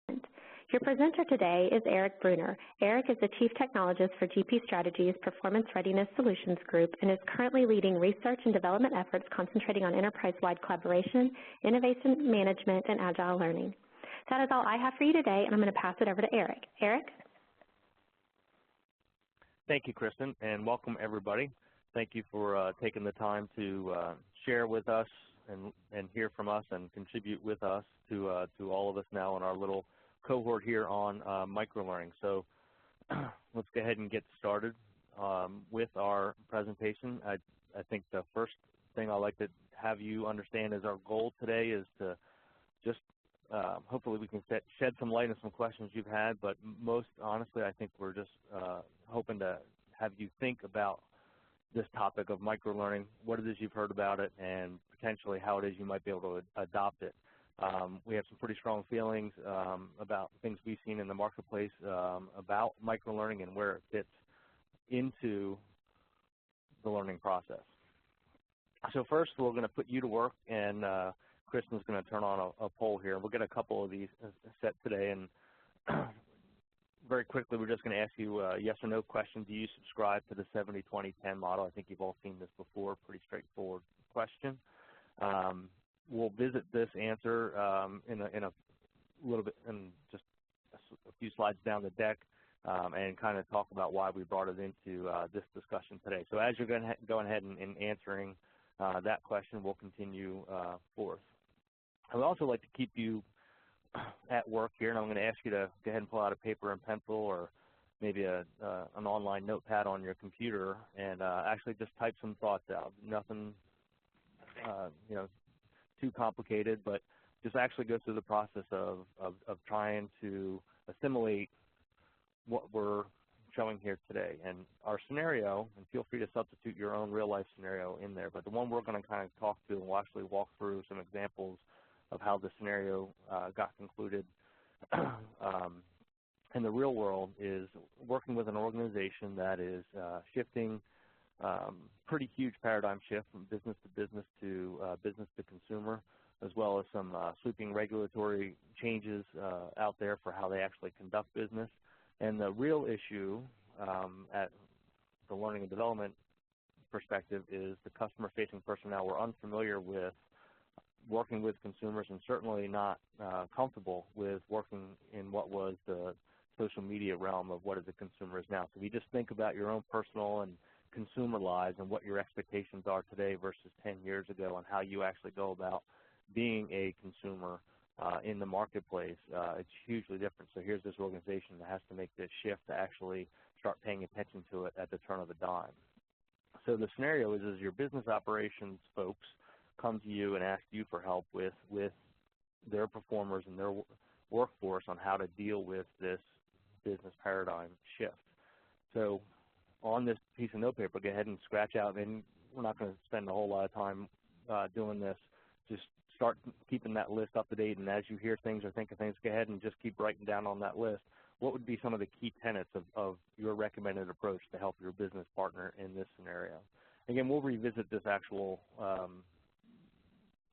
Your presenter today is Eric Bruner. Eric is the Chief Technologist for GP Strategy's Performance Readiness Solutions Group and is currently leading research and development efforts concentrating on enterprise-wide collaboration, innovation management, and agile learning. That is all I have for you today, and I'm going to pass it over to Eric. Eric? Thank you, Kristen, and welcome everybody. Thank you for taking the time to share with us and hear from us and contribute with us to all of us now in our little cohort here on microlearning. So let's go ahead and get started with our presentation. I think the first thing I'd like to have you understand is our goal today is to just hopefully we can shed some light on some questions you've had, but most honestly I think we're just hoping to have you think about this topic of microlearning, what it is you've heard about it, and potentially how it is you might be able to adopt it. We have some pretty strong feelings about things we've seen in the marketplace about microlearning and where it fits into the learning process. So first, we're going to put you to work, and Kristen's going to turn on a poll here. We'll get a couple of these set today, and very quickly, we're just going to ask you a yes or no question. Do you subscribe to the 70-20-10 model? I think you've all seen this before. Pretty straightforward question. We'll visit this answer in a little bit, in just a few slides down the deck, and kind of talk about why we brought it into this discussion today. So as you're going ahead and answering that question, we'll continue forth. I would also like to keep you at work here, and I'm going to ask you to go ahead and pull out a paper and pencil or maybe an online notepad on your computer and actually just type some thoughts out. Nothing too complicated, but just actually go through the process of trying to assimilate what we're showing here today. And our scenario, and feel free to substitute your own real-life scenario in there, but the one we're going to kind of talk to, and we'll actually walk through some examples of how the scenario got concluded in the real world, is working with an organization that is shifting pretty huge paradigm shift from business to business to business to consumer, as well as some sweeping regulatory changes out there for how they actually conduct business. And the real issue at the learning and development perspective is the customer-facing personnel were unfamiliar with working with consumers and certainly not comfortable with working in what was the social media realm of what is a consumer is now. So if you just think about your own personal and consumer lives and what your expectations are today versus 10 years ago and how you actually go about being a consumer in the marketplace, it's hugely different. So here's this organization that has to make this shift to actually start paying attention to it at the turn of a dime. So the scenario is your business operations folks come to you and ask you for help with their performers and their workforce on how to deal with this business paradigm shift. So on this piece of notepaper, go ahead and scratch out, and we're not going to spend a whole lot of time doing this. Just start keeping that list up to date, and as you hear things or think of things, go ahead and just keep writing down on that list what would be some of the key tenets of your recommended approach to help your business partner in this scenario. Again, we'll revisit this actual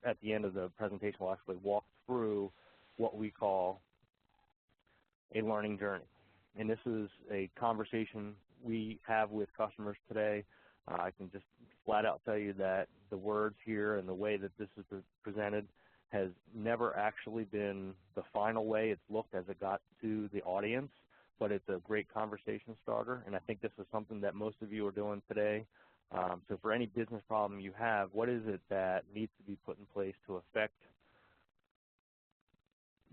at the end of the presentation. We'll actually walk through what we call a learning journey. And this is a conversation we have with customers today. I can just flat out tell you that the words here and the way that this is presented has never actually been the final way it's looked as it got to the audience, but it's a great conversation starter, and I think this is something that most of you are doing today. So for any business problem you have, what is it that needs to be put in place to affect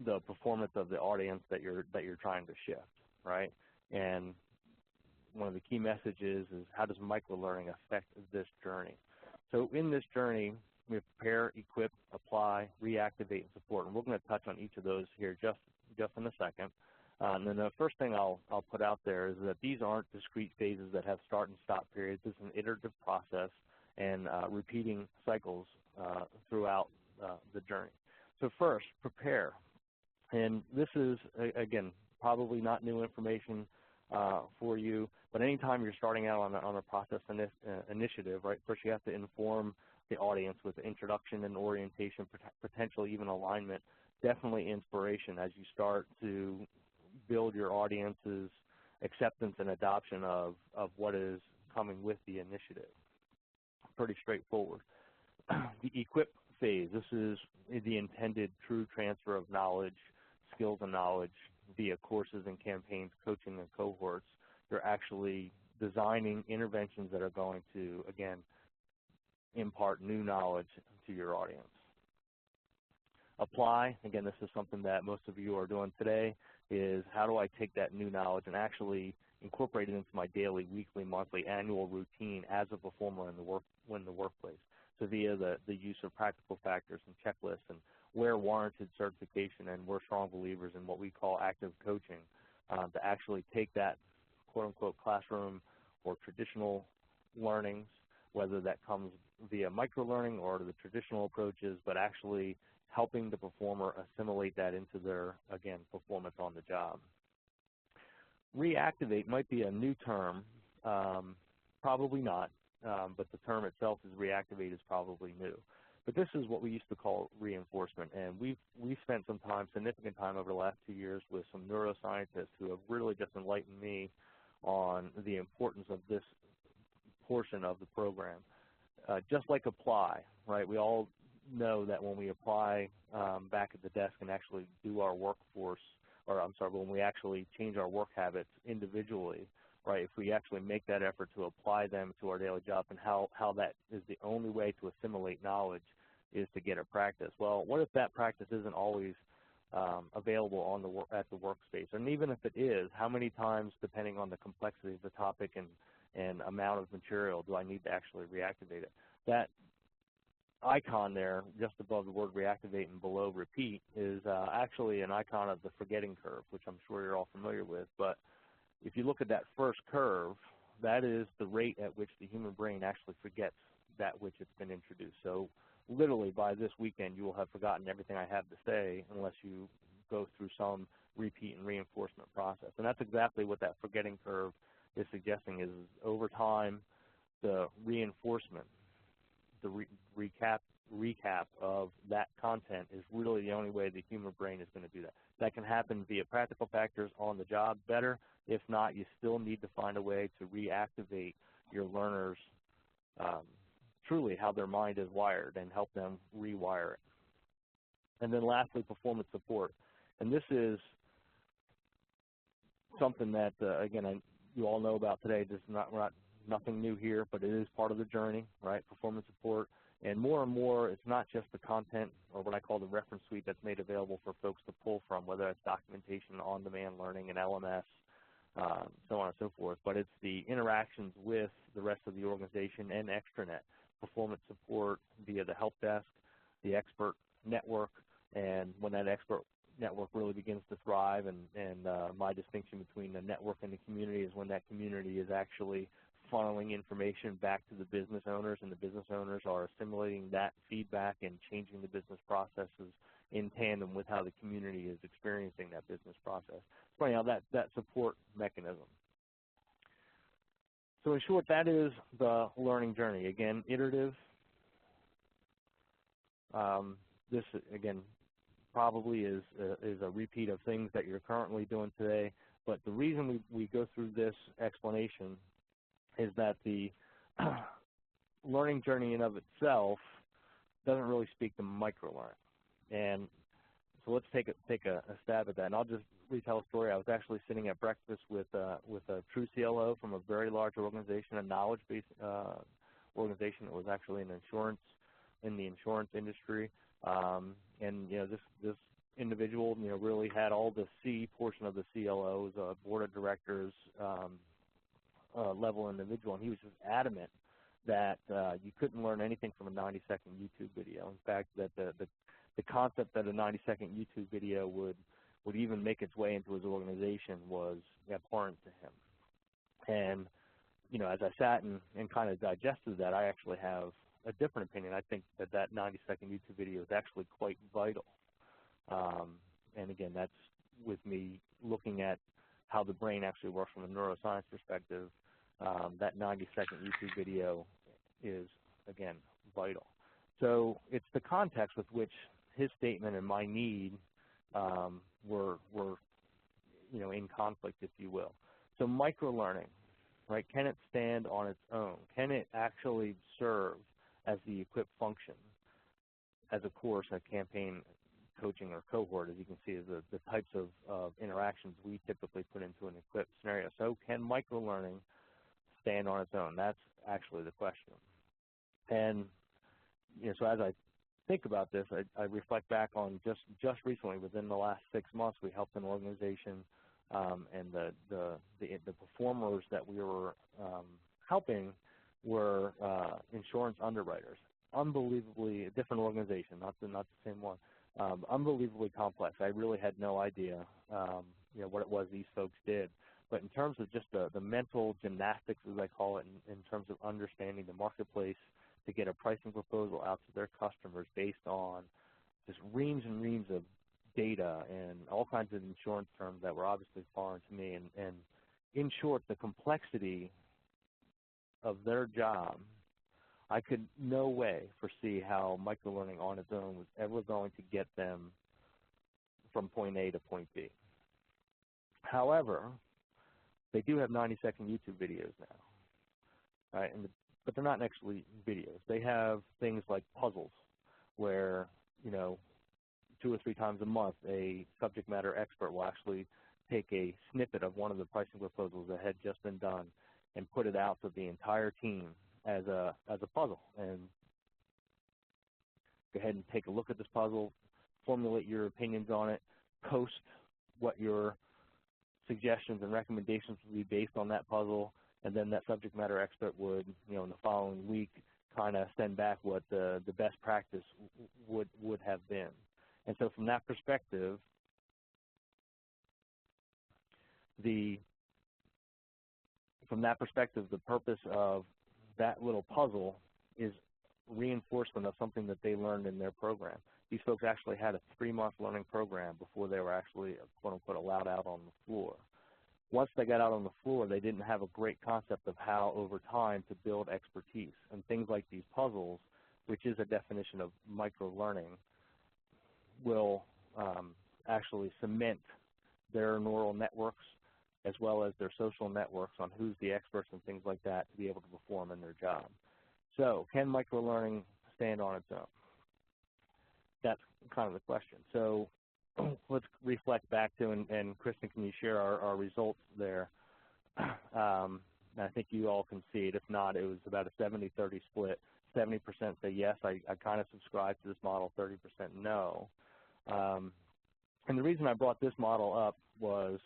the performance of the audience that you're trying to shift, right? And one of the key messages is how does microlearning affect this journey? So in this journey, we have prepare, equip, apply, reactivate, and support. And we're going to touch on each of those here just in a second. And then the first thing I'll put out there is that these aren't discrete phases that have start and stop periods. This is an iterative process and repeating cycles throughout the journey. So first, prepare. And this is, again, probably not new information for you, but anytime you're starting out on a process initiative, right, first you have to inform the audience with introduction and orientation, potentially even alignment definitely inspiration as you start to build your audience's acceptance and adoption of what is coming with the initiative. Pretty straightforward. The equip phase, this is the intended true transfer of knowledge, skills and knowledge via courses and campaigns, coaching and cohorts. You're actually designing interventions that are going to, again, impart new knowledge to your audience. Apply, again, this is something that most of you are doing today, is how do I take that new knowledge and actually incorporate it into my daily, weekly, monthly, annual routine as a performer in the workplace. So via the use of practical factors and checklists, and where warranted certification, and we're strong believers in what we call active coaching, to actually take that quote-unquote classroom or traditional learnings, whether that comes via microlearning or the traditional approaches, but actually helping the performer assimilate that into their, again, performance on the job. Reactivate might be a new term, probably not, but the term itself is reactivate is probably new. But this is what we used to call reinforcement, and we've spent some time, significant time over the last 2 years with some neuroscientists who have really just enlightened me on the importance of this portion of the program. Just like apply, right? We all know that when we apply back at the desk and actually do our workforce, or I'm sorry, when we actually change our work habits individually, right, if we actually make that effort to apply them to our daily job, and how that is the only way to assimilate knowledge is to get a practice. Well, what if that practice isn't always available on at the workspace? And even if it is, how many times, depending on the complexity of the topic and amount of material, do I need to actually reactivate it? That icon there, just above the word reactivate and below repeat, is actually an icon of the forgetting curve, which I'm sure you're all familiar with. But if you look at that first curve, that is the rate at which the human brain actually forgets that which it's been introduced. So literally by this weekend, you will have forgotten everything I have to say unless you go through some repeat and reinforcement process. And that's exactly what that forgetting curve is suggesting, is over time, the reinforcement, the recap of that content is really the only way the human brain is going to do that. That can happen via practical factors on the job better. If not, you still need to find a way to reactivate your learners truly how their mind is wired and help them rewire it. And then lastly, performance support. And this is something that, again, you all know about today. This is nothing new here, but it is part of the journey, right? Performance support. And more, it's not just the content, or what I call the reference suite, that's made available for folks to pull from, whether it's documentation, on-demand learning, and LMS, so on and so forth. But it's the interactions with the rest of the organization and extranet, performance support via the help desk, the expert network, and when that expert network really begins to thrive, and my distinction between the network and the community is when that community is actually funneling information back to the business owners, and the business owners are assimilating that feedback and changing the business processes in tandem with how the community is experiencing that business process. So anyhow, that support mechanism. So in short, that is the learning journey. Again, iterative. This, again, probably is a repeat of things that you're currently doing today, but the reason we go through this explanation is that the learning journey in of itself doesn't really speak to microlearning. And so let's take a stab at that. And I'll just retell a story. I was actually sitting at breakfast with a true CLO from a very large organization, a knowledge-based organization that was actually in the insurance industry. And this individual really had all the C portion of the CLOs, board of directors level individual, and he was just adamant that you couldn't learn anything from a 90-second YouTube video. In fact, that the concept that a 90-second YouTube video would even make its way into his organization was abhorrent to him. And as I sat and kind of digested that, I actually have a different opinion. I think that 90-second YouTube video is actually quite vital. And again, that's with me looking at how the brain actually works from a neuroscience perspective. That 90-second YouTube video is, again, vital. So it's the context with which his statement and my need were in conflict, if you will. So microlearning, right? Can it stand on its own? Can it actually serve as the equip function as a course, a campaign, coaching, or cohort, as you can see, is the types of interactions we typically put into an equip scenario. So can microlearning stand on its own? That's actually the question. And so as I think about this, I reflect back on just recently, within the last 6 months, we helped an organization, and the performers that we were helping were insurance underwriters. Unbelievably, a different organization, not the same one. Unbelievably complex. I really had no idea, what it was these folks did. But in terms of just the mental gymnastics, as I call it, in terms of understanding the marketplace to get a pricing proposal out to their customers based on just reams and reams of data and all kinds of insurance terms that were obviously foreign to me. And in short, the complexity of their job, I could no way foresee how microlearning on its own was ever going to get them from point A to point B. However, they do have 90-second YouTube videos now, right? But they're not actually videos. They have things like puzzles where, 2 or 3 times a month, a subject matter expert will actually take a snippet of one of the pricing proposals that had just been done and put it out to the entire team as a puzzle, and go ahead and take a look at this puzzle, formulate your opinions on it, post what your suggestions and recommendations would be based on that puzzle, and then that subject matter expert would, in the following week, kind of send back what the best practice would have been. And so from that perspective, the purpose of that little puzzle is reinforcement of something that they learned in their program. These folks actually had a 3-month learning program before they were actually, quote-unquote, allowed out on the floor. Once they got out on the floor, they didn't have a great concept of how, over time, to build expertise. And things like these puzzles, which is a definition of micro-learning, will actually cement their neural networks as well as their social networks on who's the experts and things like that to be able to perform in their job. So can microlearning stand on its own? That's kind of the question. So let's reflect back to, and Kristen, can you share our results there? I think you all can see it. If not, it was about a 70-30 split. 70% say yes, I kind of subscribe to this model, 30% no. And the reason I brought this model up was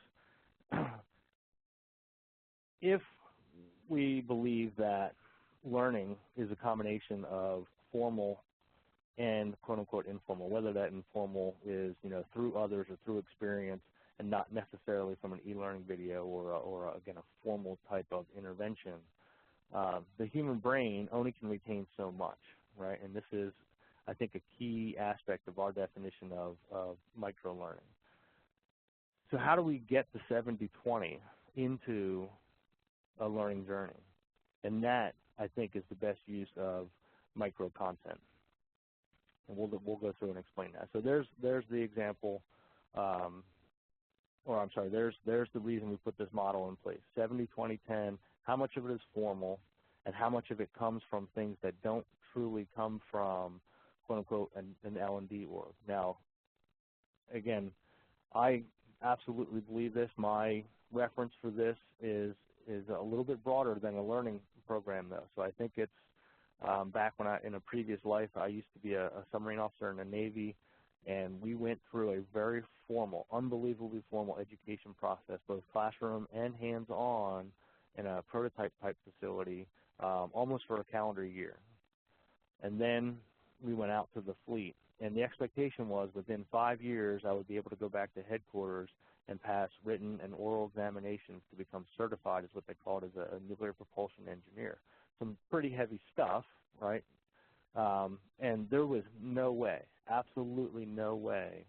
if we believe that learning is a combination of formal and quote-unquote informal, whether that informal is through others or through experience and not necessarily from an e-learning video or again, a formal type of intervention, the human brain only can retain so much, right? And this is, I think, a key aspect of our definition of micro-learning. So how do we get the 70-20 into a learning journey? And that, I think, is the best use of micro-content. And we'll go through and explain that. So there's the example, there's the reason we put this model in place. 70-20-10, how much of it is formal and how much of it comes from things that don't truly come from, quote-unquote, an L&D org. Now, again, I absolutely believe this. My reference for this is a little bit broader than a learning program, though. So I think it's back when in a previous life, I used to be a submarine officer in the Navy, and we went through a very formal, unbelievably formal education process, both classroom and hands-on, in a prototype-type facility, almost for a calendar year. And then we went out to the fleet, and the expectation was within 5 years I would be able to go back to headquarters and pass written and oral examinations to become certified as what they called as a nuclear propulsion engineer. Some pretty heavy stuff, right? And there was no way, absolutely no way,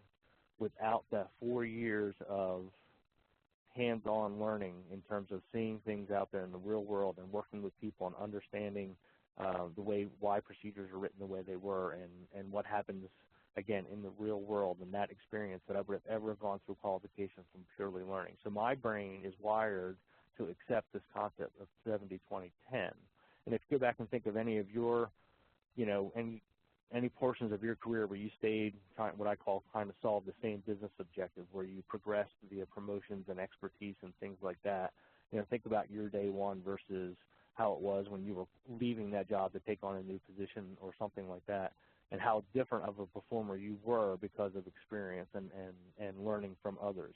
without that 4 years of hands-on learning in terms of seeing things out there in the real world and working with people and understanding why procedures are written the way they were and what happens again, in the real world and that experience that I would have ever gone through qualification from purely learning. So my brain is wired to accept this concept of 70-20-10. And if you go back and think of any of your, any portions of your career where you stayed trying, what I call trying to solve the same business objective, where you progressed via promotions and expertise and things like that, think about your day one versus how it was when you were leaving that job to take on a new position or something like that, and how different of a performer you were because of experience and learning from others.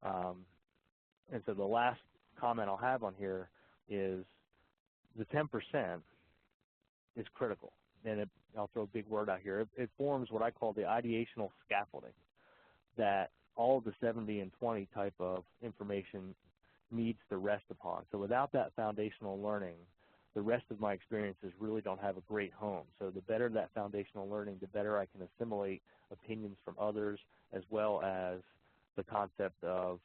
And so the last comment I'll have on here is the 10% is critical. And I'll throw a big word out here. It forms what I call the ideational scaffolding that all of the 70 and 20 type of information needs to rest upon. So without that foundational learning, the rest of my experiences really don't have a great home. So the better that foundational learning, the better I can assimilate opinions from others, as well as the concept of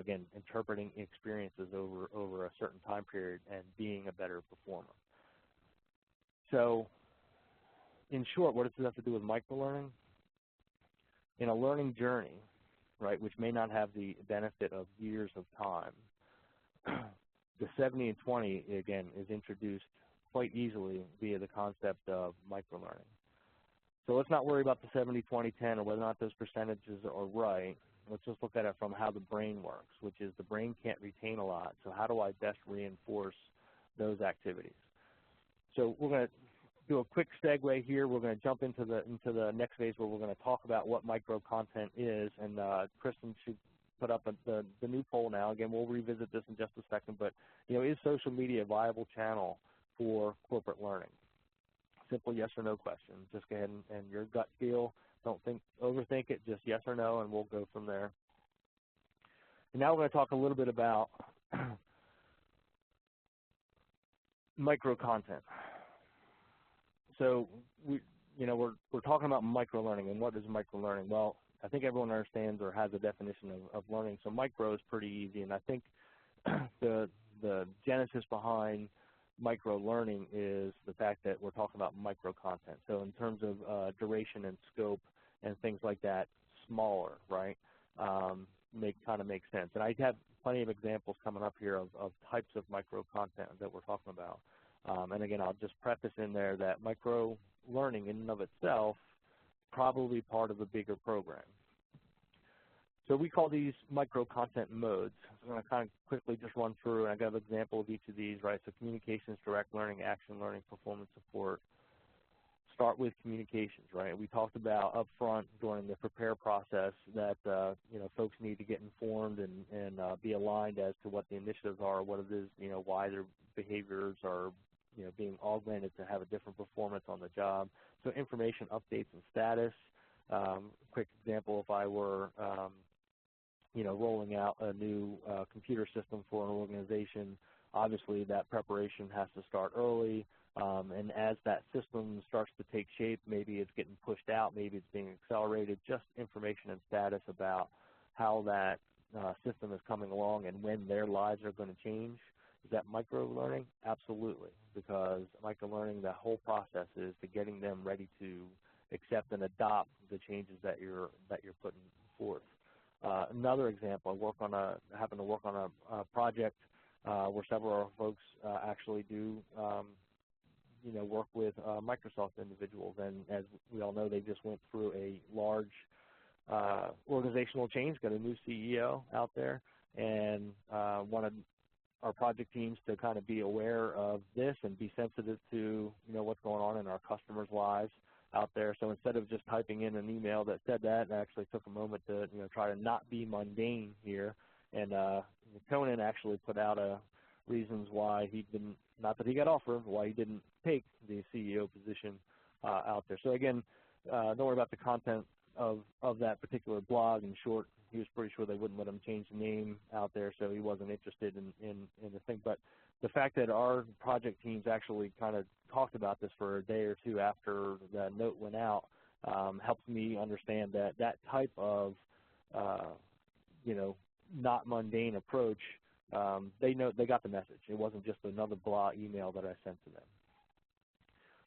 again, interpreting experiences over a certain time period and being a better performer. So in short, what does this have to do with microlearning? In a learning journey, right, which may not have the benefit of years of time, the 70 and 20, again, is introduced quite easily via the concept of microlearning. So let's not worry about the 70, 20, 10 or whether or not those percentages are right. Let's just look at it from how the brain works, which is the brain can't retain a lot. So how do I best reinforce those activities? So we're going to do a quick segue here. We're going to jump into the next phase where we're going to talk about what micro-content is, and Kristen should put up the new poll now. Again, we'll revisit this in just a second, but is social media a viable channel for corporate learning? Simple yes or no question. Just go ahead and your gut feel. Don't overthink it, just yes or no, and we'll go from there. And now we're going to talk a little bit about micro-content. So we're talking about microlearning, and what is microlearning? Well, I think everyone understands or has a definition of learning. So micro is pretty easy, and I think the genesis behind microlearning is the fact that we're talking about micro-content. So in terms of duration and scope and things like that, smaller, right? Kind of makes sense. And I have plenty of examples coming up here of types of micro-content that we're talking about. And again, I'll just preface in there that micro-learning in and of itself probably part of a bigger program. So we call these micro-content modes. So I'm going to kind of quickly just run through, and I got an example of each of these, right? So communications, direct learning, action learning, performance support. Start with communications, right? We talked about up front during the prepare process that folks need to get informed and be aligned as to what the initiatives are, what it is, why their behaviors are being augmented to have a different performance on the job. So information updates and status. Quick example, if I were rolling out a new computer system for an organization, obviously that preparation has to start early. And as that system starts to take shape, maybe it's getting pushed out, maybe it's being accelerated, just information and status about how that system is coming along and when their lives are going to change. Is that micro-learning? Absolutely, because micro-learning, the whole process is to getting them ready to accept and adopt the changes that you're putting forth. Another example, I happen to work on a project where several of our folks actually do work with Microsoft individuals, and as we all know, they just went through a large organizational change, got a new CEO out there, and wanted our project teams to kind of be aware of this and be sensitive to what's going on in our customers' lives out there. So instead of just typing in an email that said that, I actually took a moment to try to not be mundane here, and Conan actually put out reasons why he didn't, not that he got offered, why he didn't take the CEO position out there. So again, don't worry about the content of that particular blog. In short, he was pretty sure they wouldn't let him change the name out there, so he wasn't interested in the thing. But the fact that our project teams actually kind of talked about this for a day or two after the note went out helps me understand that that type of, not mundane approach, they got the message. It wasn't just another blah email that I sent to them,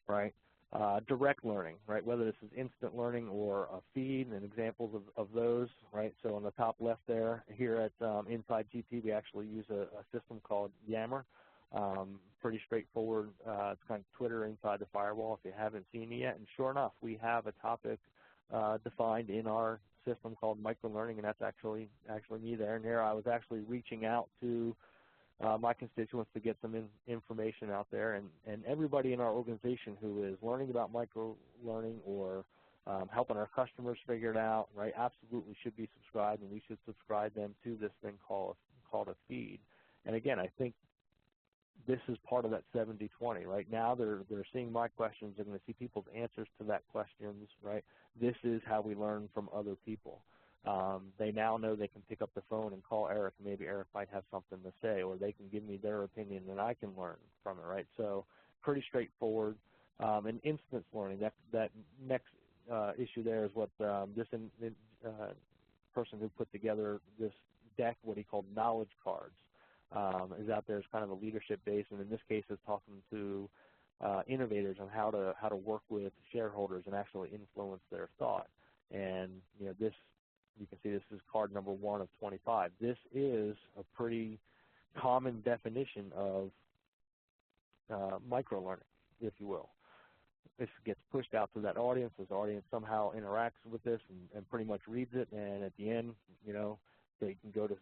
right? direct learning, right? Whether this is instant learning or a feed, and examples of those, right? So on the top left there, here at Inside GP, we actually use a system called Yammer. Pretty straightforward. It's kind of Twitter inside the firewall if you haven't seen it yet. And sure enough, we have a topic defined in our system called Microlearning, and that's actually me there. And there I was actually reaching out to my constituents to get some information out there, and everybody in our organization who is learning about microlearning or helping our customers figure it out, right, absolutely should be subscribed, and we should subscribe them to this thing called a feed. And again, I think this is part of that 70-20, right? Now they're seeing my questions, they're going to see people's answers to that questions, right? This is how we learn from other people. They now know they can pick up the phone and call Eric, and maybe Eric might have something to say, or they can give me their opinion and I can learn from it, right? So pretty straightforward. And instance learning, that next issue there is what this person who put together this deck, what he called knowledge cards, is out there as kind of a leadership base, and in this case is talking to innovators on how to work with shareholders and actually influence their thought. And this, you can see this is card number 1 of 25. This is a pretty common definition of microlearning, if you will. This gets pushed out to that audience. This audience somehow interacts with this and pretty much reads it, and at the end, they can go to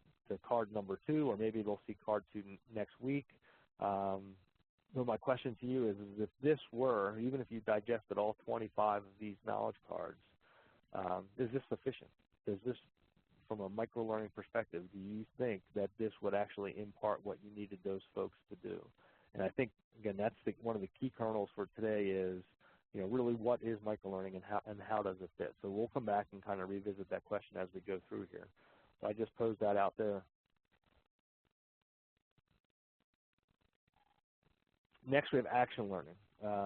card number 2, or maybe they'll see card 2 next week. So my question to you is if this were, even if you digested all 25 of these knowledge cards, is this sufficient? Does this, from a microlearning perspective, do you think that this would actually impart what you needed those folks to do? And I think, again, that's one of the key kernels for today is, really what is microlearning and how does it fit? So we'll come back and kind of revisit that question as we go through here. So I just posed that out there. Next, we have action learning.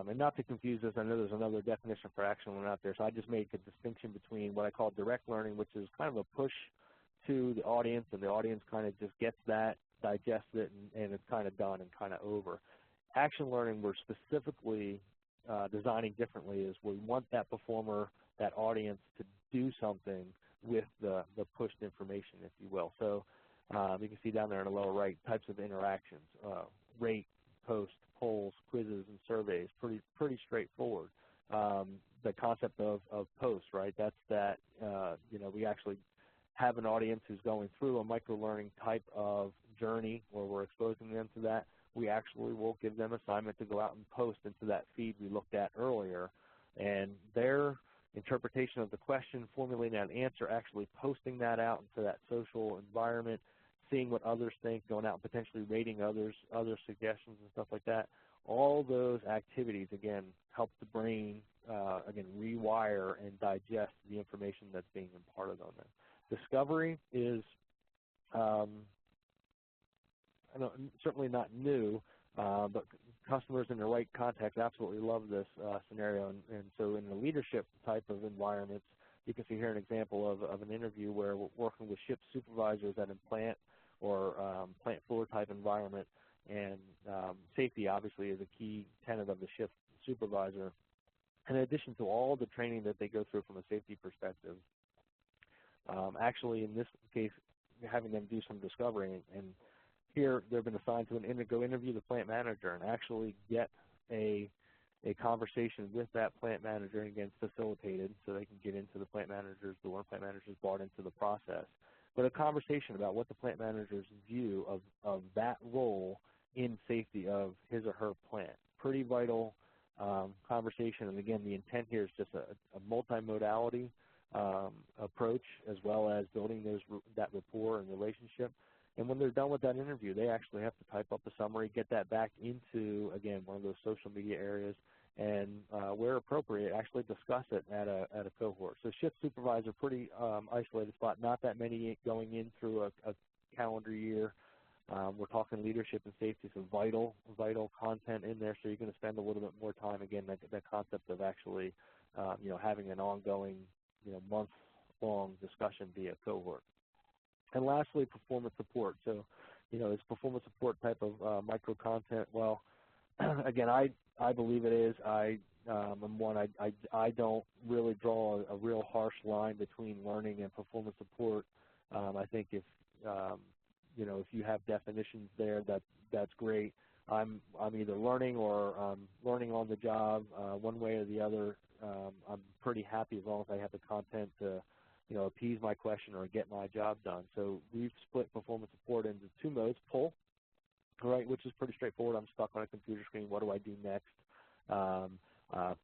And not to confuse this, I know there's another definition for action learning out there, so I just made a distinction between what I call direct learning, which is kind of a push to the audience, and the audience kind of just gets that, digests it, and it's kind of done and kind of over. Action learning, we're specifically designing differently, is we want that performer, that audience, to do something with the pushed information, if you will. So you can see down there in the lower right, types of interactions, rate, post, polls, quizzes, and surveys, pretty straightforward. The concept of post, right? That's that, we actually have an audience who's going through a microlearning type of journey where we're exposing them to that. We actually will give them assignment to go out and post into that feed we looked at earlier, and their interpretation of the question, formulating an answer, actually posting that out into that social environment, seeing what others think, going out and potentially rating other suggestions and stuff like that. All those activities, again, help the brain, rewire and digest the information that's being imparted on them. Discovery is certainly not new, but customers in the right context absolutely love this scenario. And so in the leadership type of environments, you can see here an example of an interview where we're working with ship supervisors at a plant or plant floor type environment, and safety obviously is a key tenet of the ship supervisor. In addition to all the training that they go through from a safety perspective, actually in this case, having them do some discovery, and here they've been assigned to go interview the plant manager and actually get a conversation with that plant manager, and again, facilitated so they can get into the plant manager's door, plant manager's brought into the process. But a conversation about what the plant manager's view of that role in safety of his or her plant. Pretty vital conversation, and again, the intent here is just a multimodality approach, as well as building that rapport and relationship. And when they're done with that interview, they actually have to type up a summary, get that back into, again, one of those social media areas, and where appropriate, actually discuss it at a cohort. So shift supervisor, pretty isolated spot, not that many going in through a calendar year. We're talking leadership and safety, so vital content in there, so you're going to spend a little bit more time, again, that concept of actually having an ongoing month-long discussion via cohort. And lastly, performance support. So, this performance support type of micro content, well, again, I believe it is. I I'm one, I don't really draw a real harsh line between learning and performance support. I think if if you have definitions there, that's great. I'm either learning or learning on the job, one way or the other. I'm pretty happy as long as I have the content to appease my question or get my job done. So we've split performance support into two modes: pull, right, which is pretty straightforward. I'm stuck on a computer screen. What do I do next?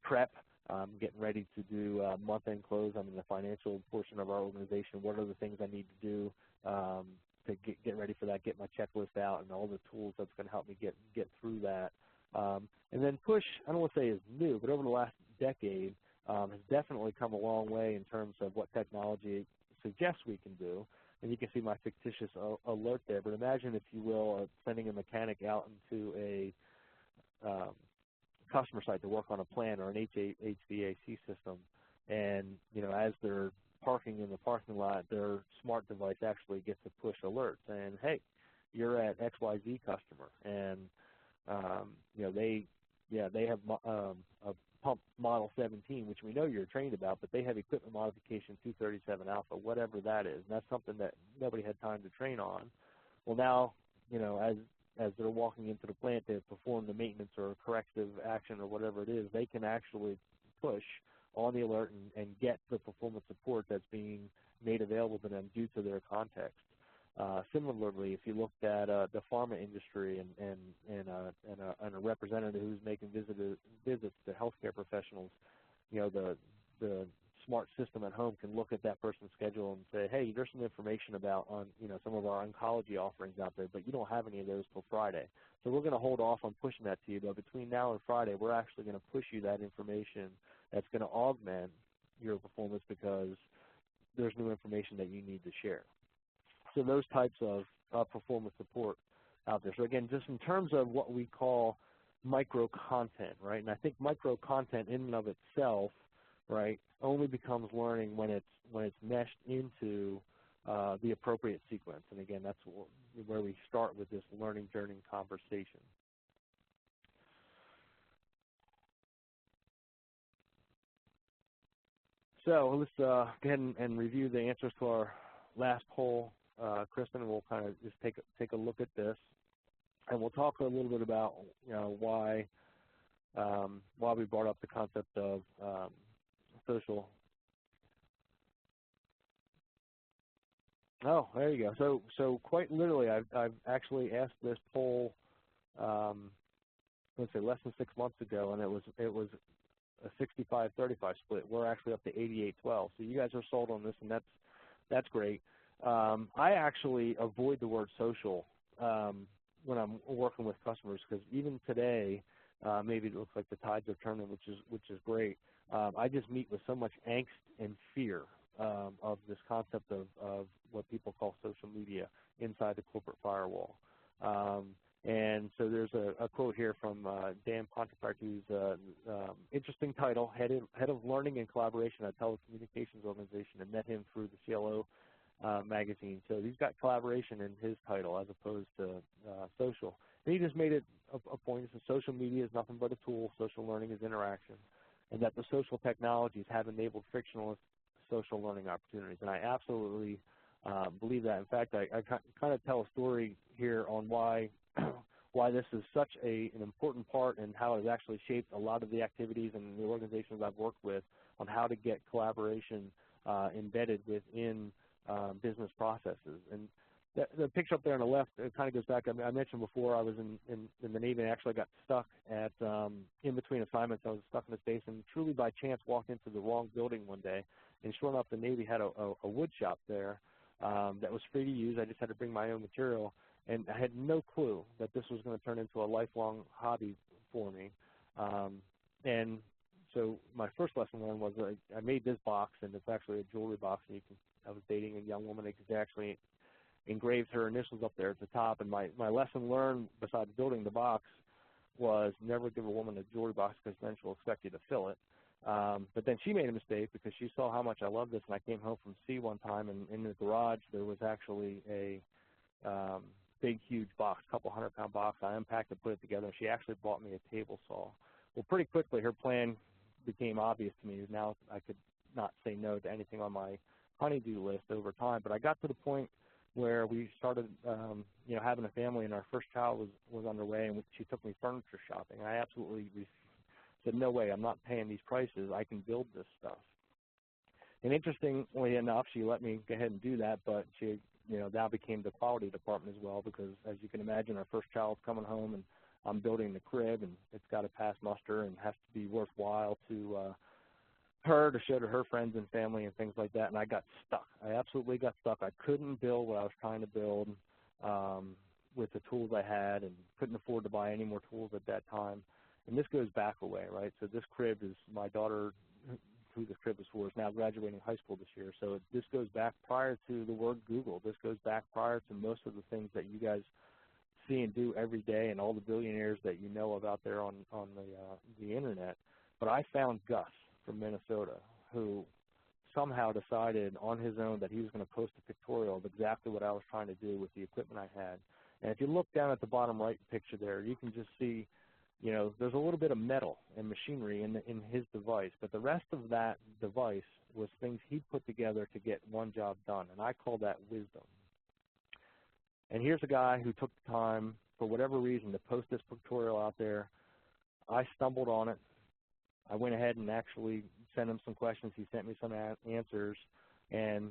Prep. I'm getting ready to do month-end close. I'm in the financial portion of our organization. What are the things I need to do to get ready for that, get my checklist out, and all the tools that's going to help me get through that. And then push, I don't want to say is new, but over the last decade has definitely come a long way in terms of what technology suggests we can do. And you can see my fictitious alert there. But imagine, if you will, sending a mechanic out into a customer site to work on a plant or an HVAC system, and as they're parking in the parking lot, their smart device actually gets a push alert saying, "Hey, you're at XYZ customer," and they have a pump model 17, which we know you're trained about, but they have equipment modification 237 alpha, whatever that is, and that's something that nobody had time to train on. Well, now as they're walking into the plant to perform the maintenance or corrective action or whatever it is, they can actually push on the alert and get the performance support that's being made available to them due to their context. Similarly, if you looked at the pharma industry and a representative who's making visits to healthcare professionals, the smart system at home can look at that person's schedule and say, "Hey, there's some information about some of our oncology offerings out there, but you don't have any of those till Friday. So we're going to hold off on pushing that to you, but between now and Friday, we're actually going to push you that information that's going to augment your performance because there's new information that you need to share." So those types of performance support out there. So again, just in terms of what we call micro-content, right? And I think micro-content in and of itself, right, only becomes learning when it's meshed into the appropriate sequence. And again, that's where we start with this learning journey conversation. So let's go ahead and review the answers to our last poll, Kristen, and we'll kind of just take a look at this, and we'll talk a little bit about why we brought up the concept of social. Oh, there you go. So quite literally, I've actually asked this poll, let's say less than 6 months ago, and it was a 65-35 split. We're actually up to 88-12. So you guys are sold on this, and that's great. I actually avoid the word social when I'm working with customers, because even today, maybe it looks like the tides are turning, which is great. I just meet with so much angst and fear of this concept of what people call social media inside the corporate firewall. And so there's a quote here from Dan Pontefract, who's interesting title, head of learning and collaboration at a telecommunications organization, and met him through the CLO magazine. So he's got collaboration in his title as opposed to social. And he just made it a point that social media is nothing but a tool. Social learning is interaction, and that the social technologies have enabled frictionless social learning opportunities. And I absolutely believe that. In fact, I kind of tell a story here on why this is such an important part and how it has actually shaped a lot of the activities and the organizations I've worked with on how to get collaboration embedded within business processes. And the picture up there on the left, it kind of goes back. I mentioned before I was in the Navy, and I actually got stuck at in between assignments. I was stuck in the space, and truly by chance walked into the wrong building one day. And sure enough, the Navy had a wood shop there that was free to use. I just had to bring my own material, and I had no clue that this was going to turn into a lifelong hobby for me. And so my first lesson learned was I made this box, and it's actually a jewelry box. And I was dating a young woman, and they actually engraved her initials up there at the top. And my lesson learned, besides building the box, was never give a woman a jewelry box, because then she'll expect you to fill it. But then she made a mistake, because she saw how much I loved this, and I came home from sea one time, and in the garage there was actually a big, huge box, couple 100-pound box. I unpacked it, put it together, and she actually bought me a table saw. Well, pretty quickly her plan became obvious to me. Now I could not say no to anything on my honeydew list over time. But I got to the point where we started, having a family, and our first child was underway, and she took me furniture shopping. And I absolutely said, no way, I'm not paying these prices. I can build this stuff. And interestingly enough, she let me go ahead and do that, but she, now became the quality department as well, because as you can imagine, our first child's coming home, and I'm building the crib, and it's got to pass muster and has to be worthwhile to her, to show to her friends and family and things like that. And I got stuck. I absolutely got stuck. I couldn't build what I was trying to build with the tools I had, and couldn't afford to buy any more tools at that time. And this goes back a way, right? So this crib is my daughter, who the crib is for, is now graduating high school this year. So this goes back prior to the word Google. This goes back prior to most of the things that you guys see and do every day, and all the billionaires that you know of out there on the internet. But I found Gus from Minnesota, who somehow decided on his own that he was going to post a pictorial of exactly what I was trying to do with the equipment I had. And if you look down at the bottom right picture there, you can just see, there's a little bit of metal and machinery in his device, but the rest of that device was things he put together to get one job done, and I call that wisdom. And here's a guy who took the time, for whatever reason, to post this pictorial out there. I stumbled on it. I went ahead and actually sent him some questions. He sent me some answers, and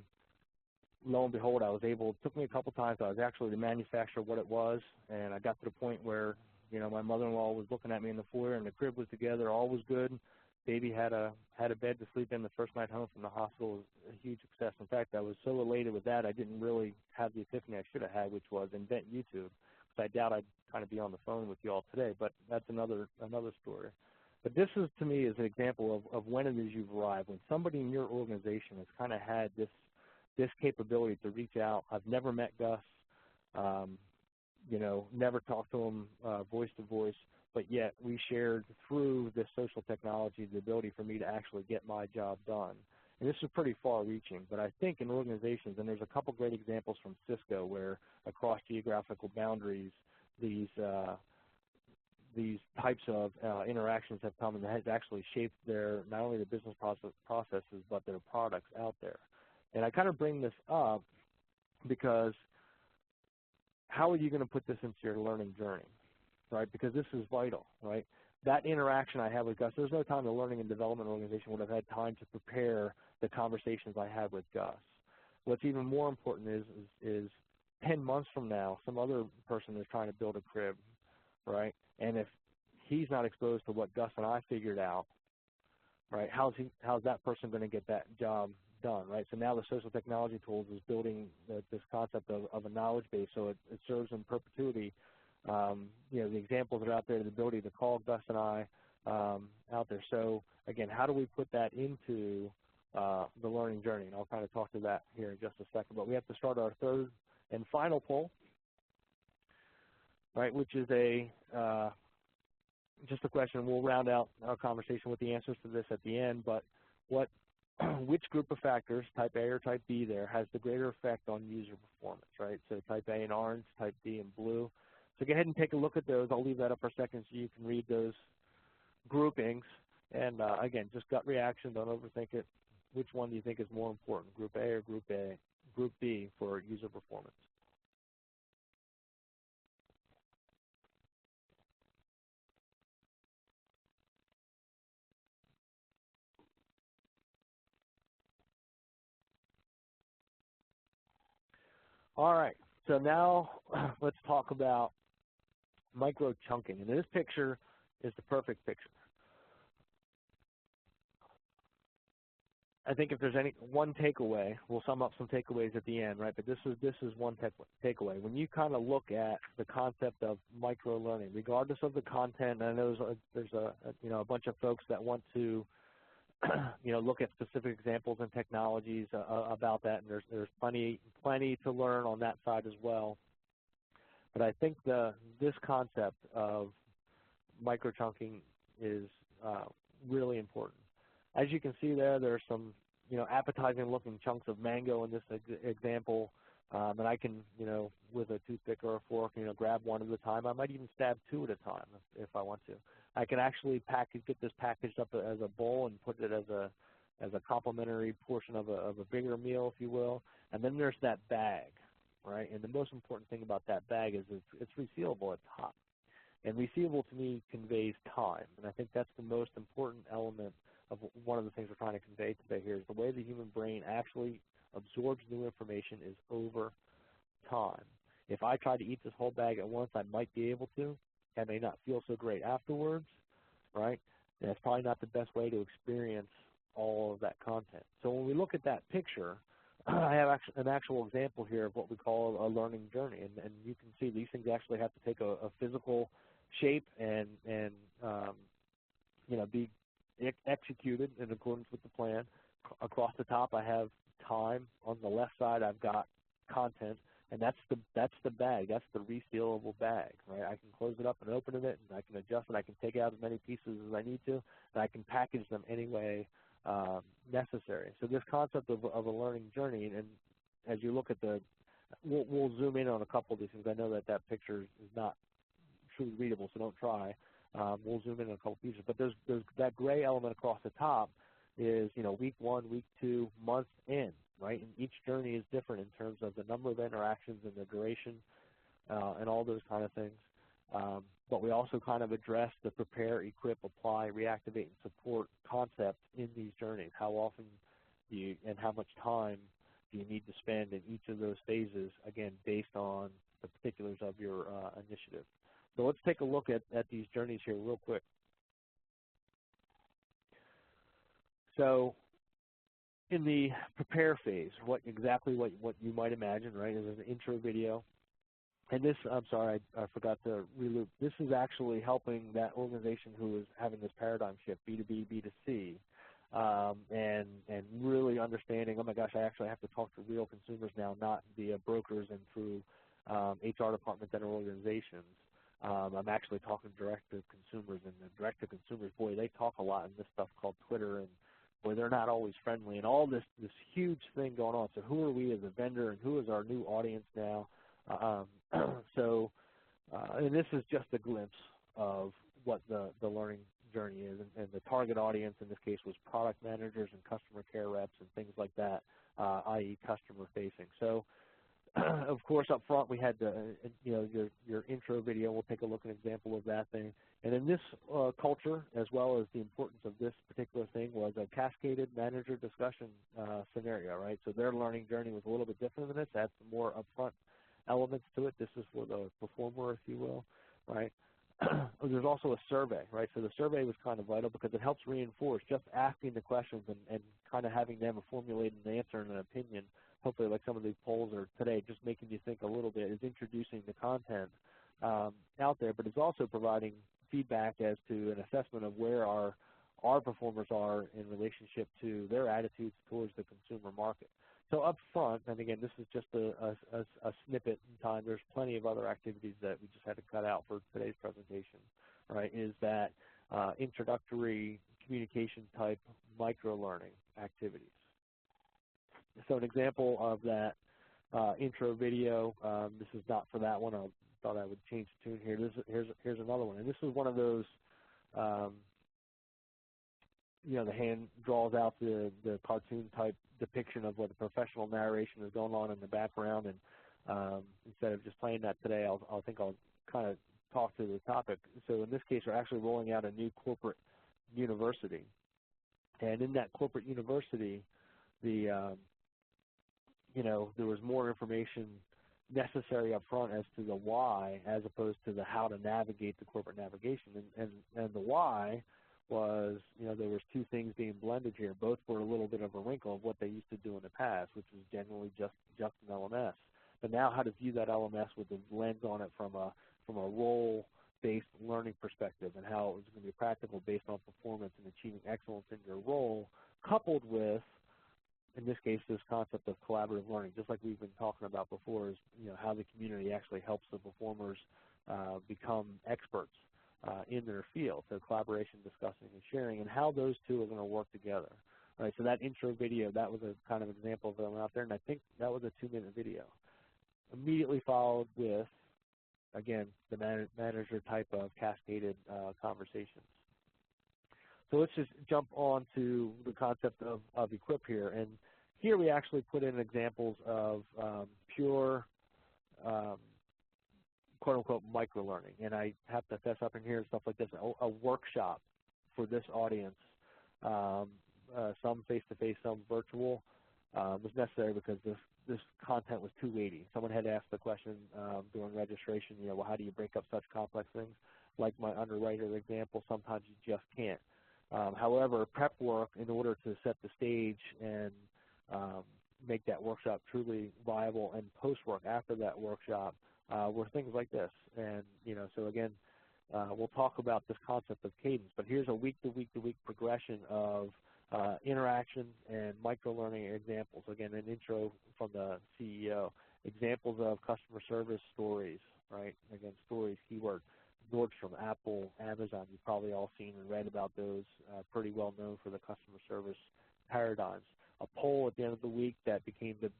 lo and behold, I was able, it took me a couple times, I was actually to manufacture what it was, and I got to the point where, my mother-in-law was looking at me in the foyer, and the crib was together, all was good. Baby had a bed to sleep in the first night home from the hospital. It was a huge success. In fact, I was so elated with that, I didn't really have the epiphany I should have had, which was invent YouTube. Because I doubt I'd kind of be on the phone with you all today, but that's another story. But this is, to me, is an example of when it is you've arrived. When somebody in your organization has kind of had this capability to reach out. I've never met Gus, never talked to him voice to voice, but yet we shared through this social technology the ability for me to actually get my job done. And this is pretty far-reaching, but I think in organizations, and there's a couple great examples from Cisco where across geographical boundaries, these types of interactions have come and has actually shaped their, not only the business processes, but their products out there. And I kind of bring this up because how are you going to put this into your learning journey, right? Because this is vital, right? That interaction I had with Gus, there's no time the learning and development organization would have had time to prepare the conversations I had with Gus. What's even more important is 10 months from now, some other person is trying to build a crib, right? And if he's not exposed to what Gus and I figured out, right, how's that person going to get that job done, right? So now the social technology tools is building this concept of a knowledge base, so it serves in perpetuity. The examples are out there, the ability to call Gus and I out there. So again, how do we put that into the learning journey? And I'll kind of talk to that here in just a second. But we have to start our third and final poll, right, which is just a question. We'll round out our conversation with the answers to this at the end, but which group of factors, type A or type B there, has the greater effect on user performance, right? So type A in orange, type B in blue. So go ahead and take a look at those. I'll leave that up for a second so you can read those groupings. And again, just gut reaction, don't overthink it. Which one do you think is more important, Group A or Group B for user performance? All right, so now let's talk about micro-chunking. And this picture is the perfect picture. I think if there's one takeaway, we'll sum up some takeaways at the end, right? But this is one takeaway. When you kind of look at the concept of micro-learning, regardless of the content, and I know there's a bunch of folks that want to look at specific examples and technologies about that, and there's plenty to learn on that side as well. But I think this concept of micro-chunking is really important. As you can see there's some appetizing looking chunks of mango in this example. And I can, with a toothpick or a fork, grab one at a time. I might even stab two at a time if I want to. I can actually get this packaged up as a bowl and put it as a complimentary portion of a bigger meal, if you will. And then there's that bag, right? And the most important thing about that bag is it's resealable at top. And resealable to me conveys time, and I think that's the most important element of one of the things we're trying to convey today here is the way the human brain actually absorbs new information is over time. If I try to eat this whole bag at once, I might be able to. I may not feel so great afterwards, right? And that's probably not the best way to experience all of that content. So when we look at that picture, I have an actual example here of what we call a learning journey, and you can see these things actually have to take a physical shape and be executed in accordance with the plan. Across the top, I have time. On the left side, I've got content, and that's the bag. That's the resealable bag, right? I can close it up and open it, and I can adjust it. I can take out as many pieces as I need to, and I can package them any way necessary. So this concept of a learning journey, and as you look at we'll zoom in on a couple of these things. I know that picture is not truly readable, so don't try. We'll zoom in on a couple pieces. But there's that gray element across the top is, week 1, week 2, month in, right? And each journey is different in terms of the number of interactions and the duration and all those kind of things. But we also kind of address the prepare, equip, apply, reactivate, and support concept in these journeys. How often and how much time do you need to spend in each of those phases, again, based on the particulars of your initiative. So let's take a look at these journeys here real quick. So in the prepare phase, what you might imagine, right, is an intro video. And this, I'm sorry, I forgot to reloop. This is actually helping that organization who is having this paradigm shift, B2B, B2C, and really understanding, oh my gosh, I actually have to talk to real consumers now, not via brokers and through HR departments and organizations. I'm actually talking direct to consumers, and direct to consumers, boy, they talk a lot in this stuff called Twitter, and boy, they're not always friendly, and all this huge thing going on. So who are we as a vendor, and who is our new audience now? And this is just a glimpse of what the learning journey is, and the target audience in this case was product managers and customer care reps and things like that, i.e. customer facing. So of course, up front we had your intro video. We'll take a look at an example of that thing. And in this culture, as well as the importance of this particular thing, was a cascaded manager discussion scenario, right? So their learning journey was a little bit different than this. Had some more upfront elements to it. This is for the performer, if you will, right? There's also a survey, right? So the survey was kind of vital because it helps reinforce just asking the questions and kind of having them formulate an answer and an opinion. Hopefully, like some of these polls are today, just making you think a little bit, is introducing the content out there, but it's also providing feedback as to an assessment of where our performers are in relationship to their attitudes towards the consumer market. So up front, and again, this is just a snippet in time. There's plenty of other activities that we just had to cut out for today's presentation, right, is that introductory communication type micro-learning activities. So an example of that intro video, this is not for that one. I thought I would change the tune here. Here's another one. And this is one of those, the hand draws out the cartoon type depiction of what the professional narration is going on in the background. And instead of just playing that today, I think I'll kind of talk to the topic. So in this case, we're actually rolling out a new corporate university. And in that corporate university, there was more information necessary up front as to the why as opposed to the how to navigate the corporate navigation. And the why was, there was two things being blended here. Both were a little bit of a wrinkle of what they used to do in the past, which was generally just an LMS. But now how to view that LMS with the lens on it from a role-based learning perspective, and how it was going to be practical based on performance and achieving excellence in your role, coupled with, in this case, this concept of collaborative learning, just like we've been talking about before, is how the community actually helps the performers become experts in their field. So collaboration, discussing, and sharing, and how those two are going to work together. All right, so that intro video, that was a kind of example of them out there, and I think that was a 2-minute video. immediately followed with, again, the manager type of cascaded conversations. So let's just jump on to the concept of equip here. And here we actually put in examples of pure quote-unquote microlearning. And I have to fess up in here and stuff like this, a workshop for this audience, some face-to-face, some virtual, was necessary because this content was too weighty. Someone had asked the question during registration, well, how do you break up such complex things? Like my underwriter example, sometimes you just can't. However, prep work in order to set the stage and make that workshop truly viable, and post-work after that workshop were things like this. And, so again, we'll talk about this concept of cadence, but here's a week-to-week-to-week progression of interactions and microlearning examples. Again, an intro from the CEO. Examples of customer service stories, right? Again, stories, keyword. Nordstrom, Apple, Amazon, you've probably all seen and read about those, pretty well known for the customer service paradigms. A poll at the end of the week that became the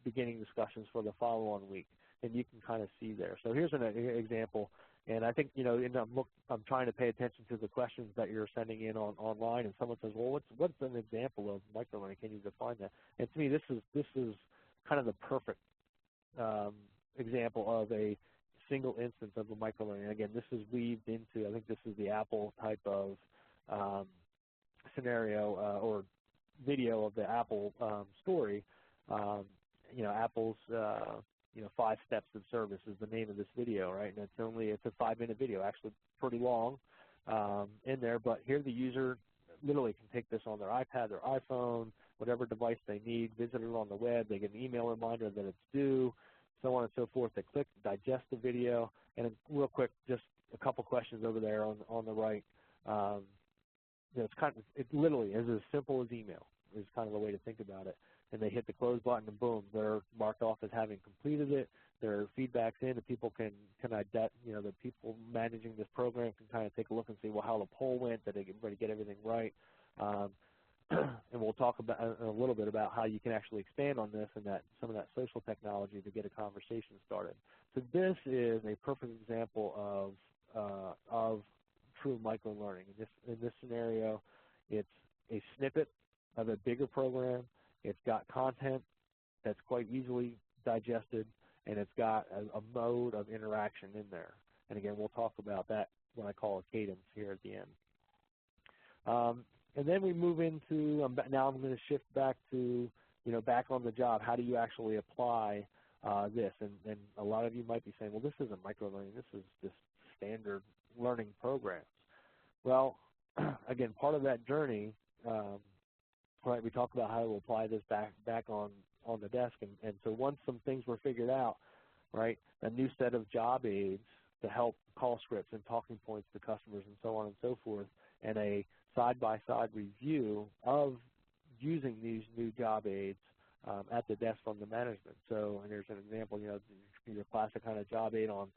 beginning discussions for the follow-on week, and you can kind of see there. So here's an example, and I think, I'm trying to pay attention to the questions that you're sending in online, and someone says, well, what's an example of microlearning? Can you define that? And to me, this is kind of the perfect example of a single instance of a microlearning. Again, this is weaved into, I think this is the Apple type of scenario or video of the Apple story. Apple's 5 steps of service is the name of this video, right? And it's a 5-minute video, actually pretty long in there. But here the user literally can take this on their iPad, their iPhone, whatever device they need, visit it on the web. They get an email reminder that it's due, so on and so forth. They click, digest the video, and real quick, just a couple questions over there on the right. It literally is as simple as email is kind of the way to think about it. And they hit the close button, and boom, they're marked off as having completed it. Their feedback's in, and people can the people managing this program can kind of take a look and see, well, how the poll went. Did everybody get everything right? And we'll talk about a little bit about how you can actually expand on this and some of that social technology to get a conversation started. So this is a perfect example of true microlearning. In this scenario, it's a snippet of a bigger program. It's got content that's quite easily digested, and it's got a mode of interaction in there. And again, we'll talk about that when I call it cadence here at the end. And then we move into, now I'm going to shift back to, back on the job. How do you actually apply this? And a lot of you might be saying, well, this isn't microlearning. This is just standard learning programs. Well, again, part of that journey, right, we talked about how to apply this back on the desk. And so once some things were figured out, right, a new set of job aids to help call scripts and talking points to customers and so on and so forth, and a side-by-side review of using these new job aids at the desk from the management. So, and there's an example, your classic kind of job aid on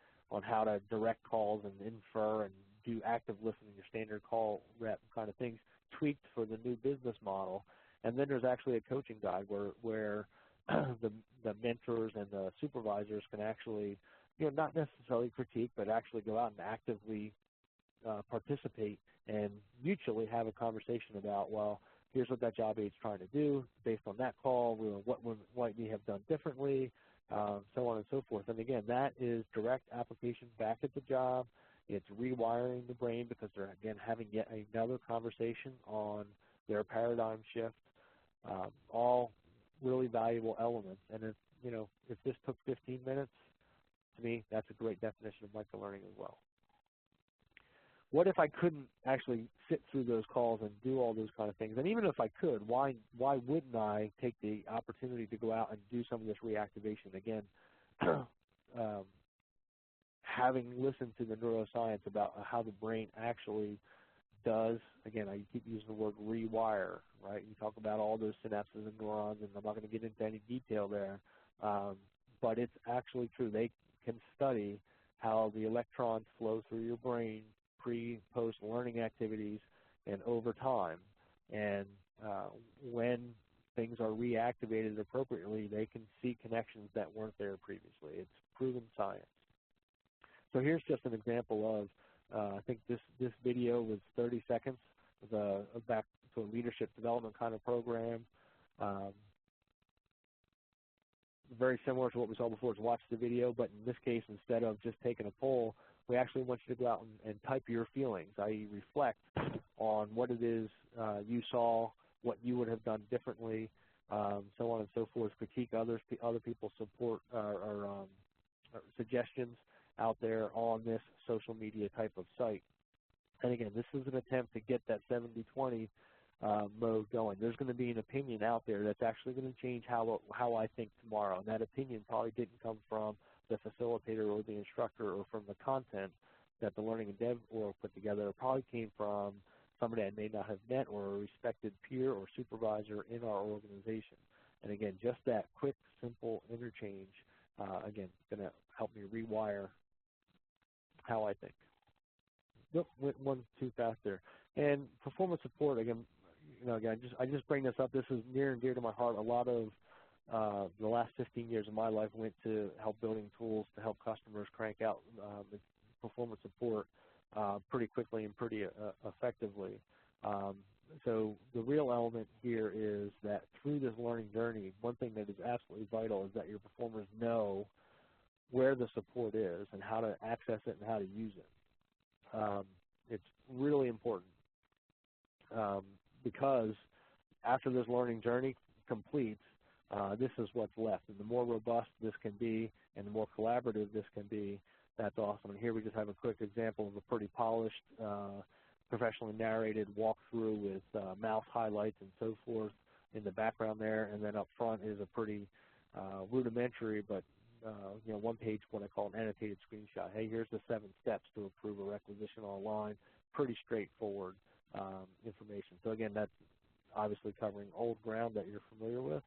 how to direct calls and infer and do active listening, your standard call rep kind of things, tweaked for the new business model. And then there's actually a coaching guide where the mentors and the supervisors can actually, not necessarily critique, but actually go out and actively participate and mutually have a conversation about, well, here's what that job aid's trying to do. Based on that call, what might we have done differently, so on and so forth. And again, that is direct application back at the job. It's rewiring the brain because they're, again, having yet another conversation on their paradigm shift. All really valuable elements. And if this took 15 minutes, to me, that's a great definition of microlearning as well. What if I couldn't actually sit through those calls and do all those kind of things? And even if I could, why wouldn't I take the opportunity to go out and do some of this reactivation? Again, having listened to the neuroscience about how the brain actually does, again, I keep using the word rewire, right? You talk about all those synapses and neurons, and I'm not going to get into any detail there, but it's actually true. They can study how the electrons flow through your brain pre, post learning activities and over time. And when things are reactivated appropriately, they can see connections that weren't there previously. It's proven science. So here's just an example of, I think this video was 30 seconds, back to a leadership development kind of program. Very similar to what we saw before, is watch the video, but in this case, instead of just taking a poll, we actually want you to go out and type your feelings, i.e. reflect on what it is you saw, what you would have done differently, so on and so forth, critique other people's support or suggestions out there on this social media type of site. And again, this is an attempt to get that 70-20 mode going. There's going to be an opinion out there that's actually going to change how I think tomorrow. And that opinion probably didn't come from the facilitator or the instructor or from the content that the Learning and Dev Org put together. It probably came from somebody I may not have met or a respected peer or supervisor in our organization. And again, just that quick, simple interchange, again, going to help me rewire how I think. Nope, went one too fast there. And performance support, again, again, I just bring this up. This is near and dear to my heart. A lot of the last 15 years of my life went to help building tools to help customers crank out performance support pretty quickly and pretty effectively. So the real element here is that through this learning journey, one thing that is absolutely vital is that your performers know where the support is and how to access it and how to use it. It's really important because after this learning journey completes, this is what's left. And the more robust this can be and the more collaborative this can be, that's awesome. And here we just have a quick example of a pretty polished, professionally narrated walkthrough with mouse highlights and so forth in the background there. And then up front is a pretty rudimentary but one-page, what I call an annotated screenshot. Hey, here's the 7 steps to approve a requisition online. Pretty straightforward information. So again, that's obviously covering old ground that you're familiar with.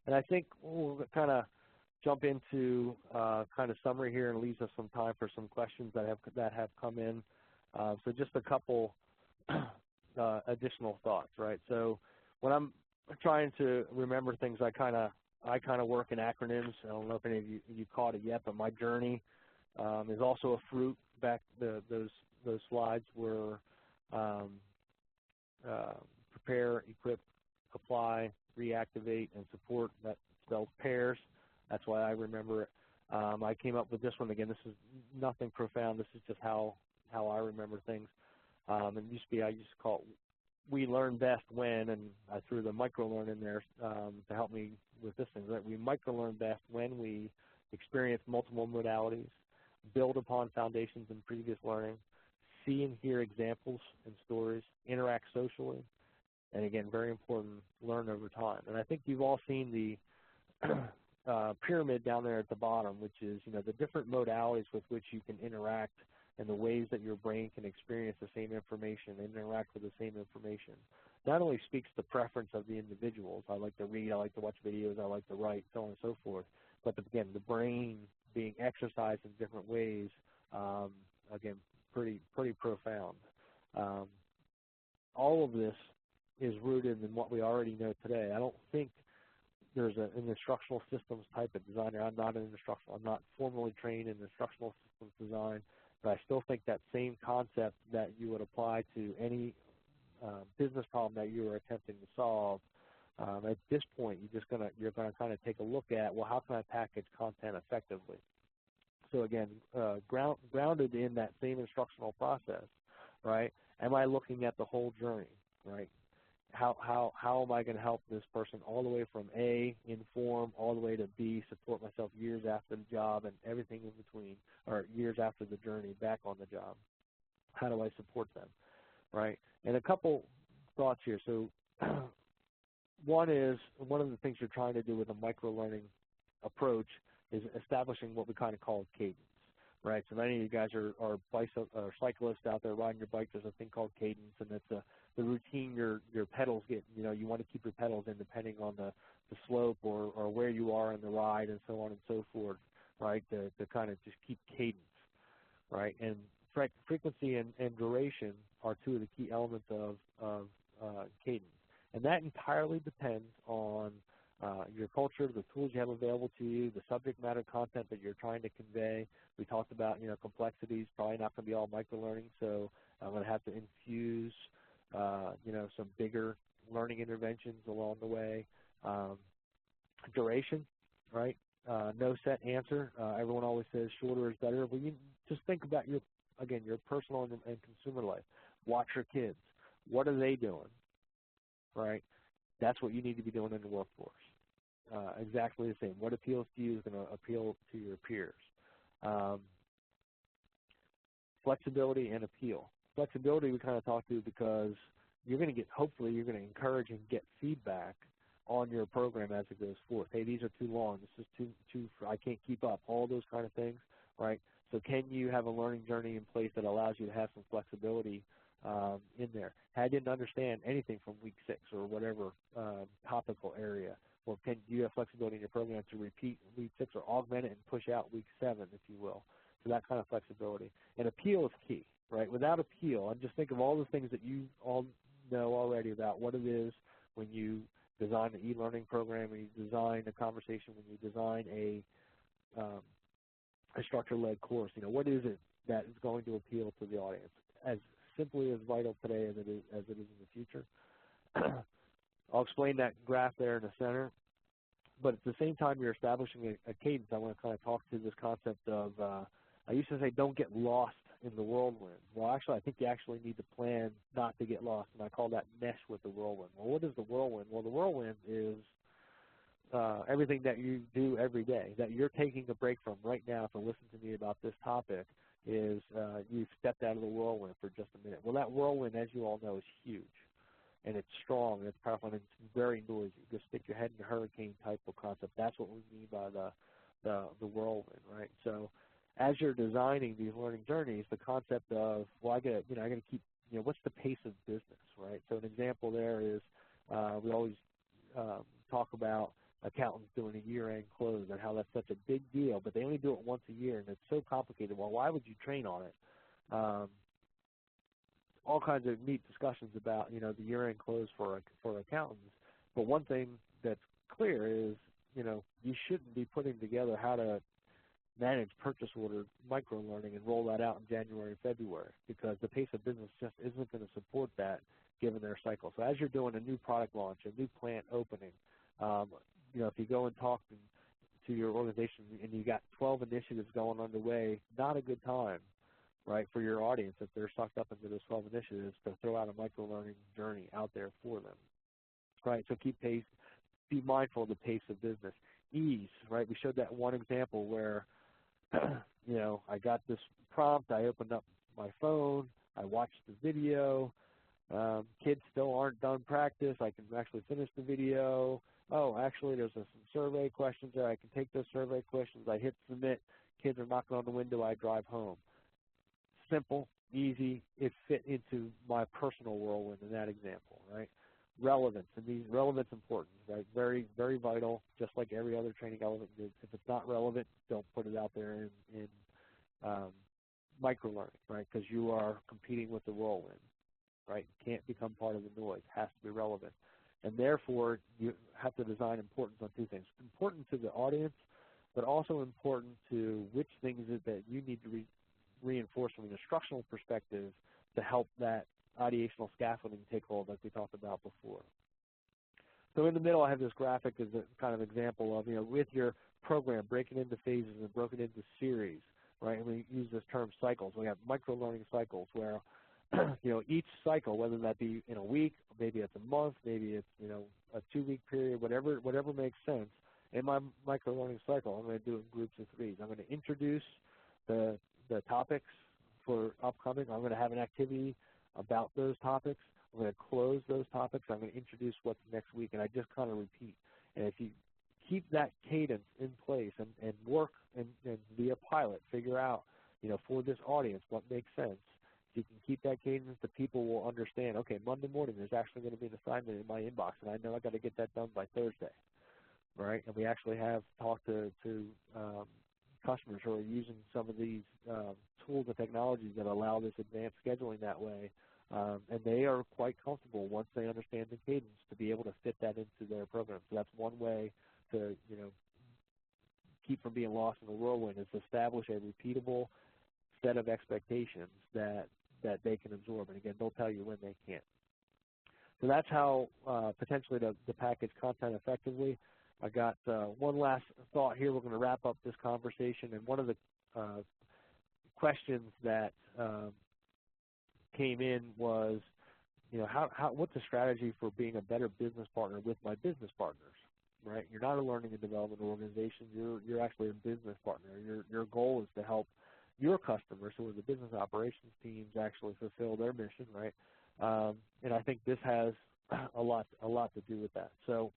And I think we'll kind of jump into kind of summary here and leaves us some time for some questions that have come in. So just a couple additional thoughts, right? So when I'm trying to remember things, I kind of work in acronyms. I don't know if any of you caught it yet, but my journey is also a fruit. Back those slides were prepare, equip, apply, reactivate, and support. That spells pairs. That's why I remember it. I came up with this one again. This is nothing profound. This is just how I remember things. And it used to be, I used to call it we learn best when, and I threw the microlearn in there to help me with this thing. Right? We microlearn best when we experience multiple modalities, build upon foundations in previous learning, see and hear examples and stories, interact socially, and again, very important, learn over time. And I think you've all seen the pyramid down there at the bottom, which is the different modalities with which you can interact and the ways that your brain can experience the same information and interact with the same information. Not only speaks to the preference of the individuals, I like to read, I like to watch videos, I like to write, so on and so forth, but again, the brain being exercised in different ways, again, pretty profound. All of this is rooted in what we already know today. I don't think there's an instructional systems type of designer. I'm not formally trained in instructional systems design, but I still think that same concept that you would apply to any business problem that you are attempting to solve. At this point, you're gonna kind of take a look at, well, how can I package content effectively? So again, grounded in that same instructional process, right? Am I looking at the whole journey, right? How am I going to help this person all the way from A, inform, all the way to B, support myself years after the job and everything in between, or years after the journey back on the job? How do I support them, right? And a couple thoughts here. So one of the things you're trying to do with a microlearning approach is establishing what we kind of call cadence, right? So many of you guys are cyclists out there riding your bike. There's a thing called cadence, and it's the routine your pedals get. You want to keep your pedals in depending on the slope or where you are in the ride and so on and so forth, right, to kind of just keep cadence, right? And frequency and duration are two of the key elements of cadence. And that entirely depends on your culture, the tools you have available to you, the subject matter content that you're trying to convey. We talked about, complexities, probably not going to be all microlearning, so I'm going to have to infuse, some bigger learning interventions along the way. Duration, right? No set answer. Everyone always says shorter is better. But you just think about your personal and consumer life. Watch your kids. What are they doing, right? That's what you need to be doing in the workforce. Exactly the same. What appeals to you is going to appeal to your peers. Flexibility and appeal. Flexibility we kind of talked to because you're going to get, hopefully you're going to encourage and get feedback on your program as it goes forth. Hey, these are too long. This is too I can't keep up. All those kind of things, right? So can you have a learning journey in place that allows you to have some flexibility in there? I didn't understand anything from week 6 or whatever topical area. Well, can you have flexibility in your program to repeat week 6 or augment it and push out week 7, if you will? So that kind of flexibility. And appeal is key, right? Without appeal, and just think of all the things that you all know already about what it is when you design an e-learning program, when you design a conversation, when you design a structure-led course. What is it that is going to appeal to the audience? As simply as vital today as it is in the future. I'll explain that graph there in the center. But at the same time you're establishing a cadence, I want to kind of talk to this concept of, I used to say don't get lost in the whirlwind. Well, actually, I think you actually need to plan not to get lost, and I call that mesh with the whirlwind. Well, what is the whirlwind? Well, the whirlwind is everything that you do every day, that you're taking a break from right now to listen to me about this topic is you've stepped out of the whirlwind for just a minute. Well, that whirlwind, as you all know, is huge. And it's strong, and it's powerful, and it's very noisy. Just stick your head in a hurricane type of concept. That's what we mean by the whirlwind, right? So as you're designing these learning journeys, the concept of, well, I got to keep, what's the pace of business, right? So an example there is we always talk about accountants doing a year-end close and how that's such a big deal, but they only do it once a year, and it's so complicated. Well, why would you train on it? All kinds of neat discussions about, the year-end close for accountants. But one thing that's clear is, you shouldn't be putting together how to manage purchase order microlearning and roll that out in January and February, because the pace of business just isn't going to support that given their cycle. So as you're doing a new product launch, a new plant opening, if you go and talk to your organization and you got 12 initiatives going underway, not a good time, right, for your audience if they're sucked up into those 12 initiatives to throw out a microlearning journey out there for them, right? So keep pace, be mindful of the pace of business. Ease, right? We showed that one example where, I got this prompt, I opened up my phone, I watched the video, kids still aren't done practice, I can actually finish the video. Oh, actually there's some survey questions there, I can take those survey questions, I hit submit, kids are knocking on the window, I drive home. Simple, easy, it fit into my personal whirlwind in that example, right? Relevance, and relevance important, right? Very, very vital, just like every other training element. If it's not relevant, don't put it out there in microlearning, right? Because you are competing with the whirlwind, right? It can't become part of the noise, it has to be relevant. And therefore, you have to design importance on two things. Important to the audience, but also important to which things is it that you need to reinforce from an instructional perspective to help that ideational scaffolding take hold, like we talked about before. So in the middle, I have this graphic as a kind of example of, with your program, breaking into phases and broken into series, right? And we use this term cycles. We have micro-learning cycles where, each cycle, whether that be in a week, maybe it's a month, maybe it's, a 2-week period, whatever makes sense. In my micro-learning cycle, I'm going to do it in groups of 3s. I'm going to introduce the topics for upcoming. I'm going to have an activity about those topics. I'm going to close those topics. I'm going to introduce what's next week, and I just kind of repeat. And if you keep that cadence in place and work and be a pilot, figure out, for this audience what makes sense, if you can keep that cadence, the people will understand, okay, Monday morning there's actually going to be an assignment in my inbox, and I know I got to get that done by Thursday, right? And we actually have talked to customers who are using some of these tools and technologies that allow this advanced scheduling that way And they are quite comfortable once they understand the cadence to be able to fit that into their program. So that's one way to, keep from being lost in the whirlwind, is to establish a repeatable set of expectations that they can absorb. And again, they'll tell you when they can't. So that's how potentially to package content effectively. I got one last thought here. We're going to wrap up this conversation. And one of the questions that came in was, what's the strategy for being a better business partner with my business partners? Right? You're not a learning and development organization. You're actually a business partner. Your goal is to help your customers, who are the business operations teams, actually fulfill their mission, right? And I think this has a lot to do with that. So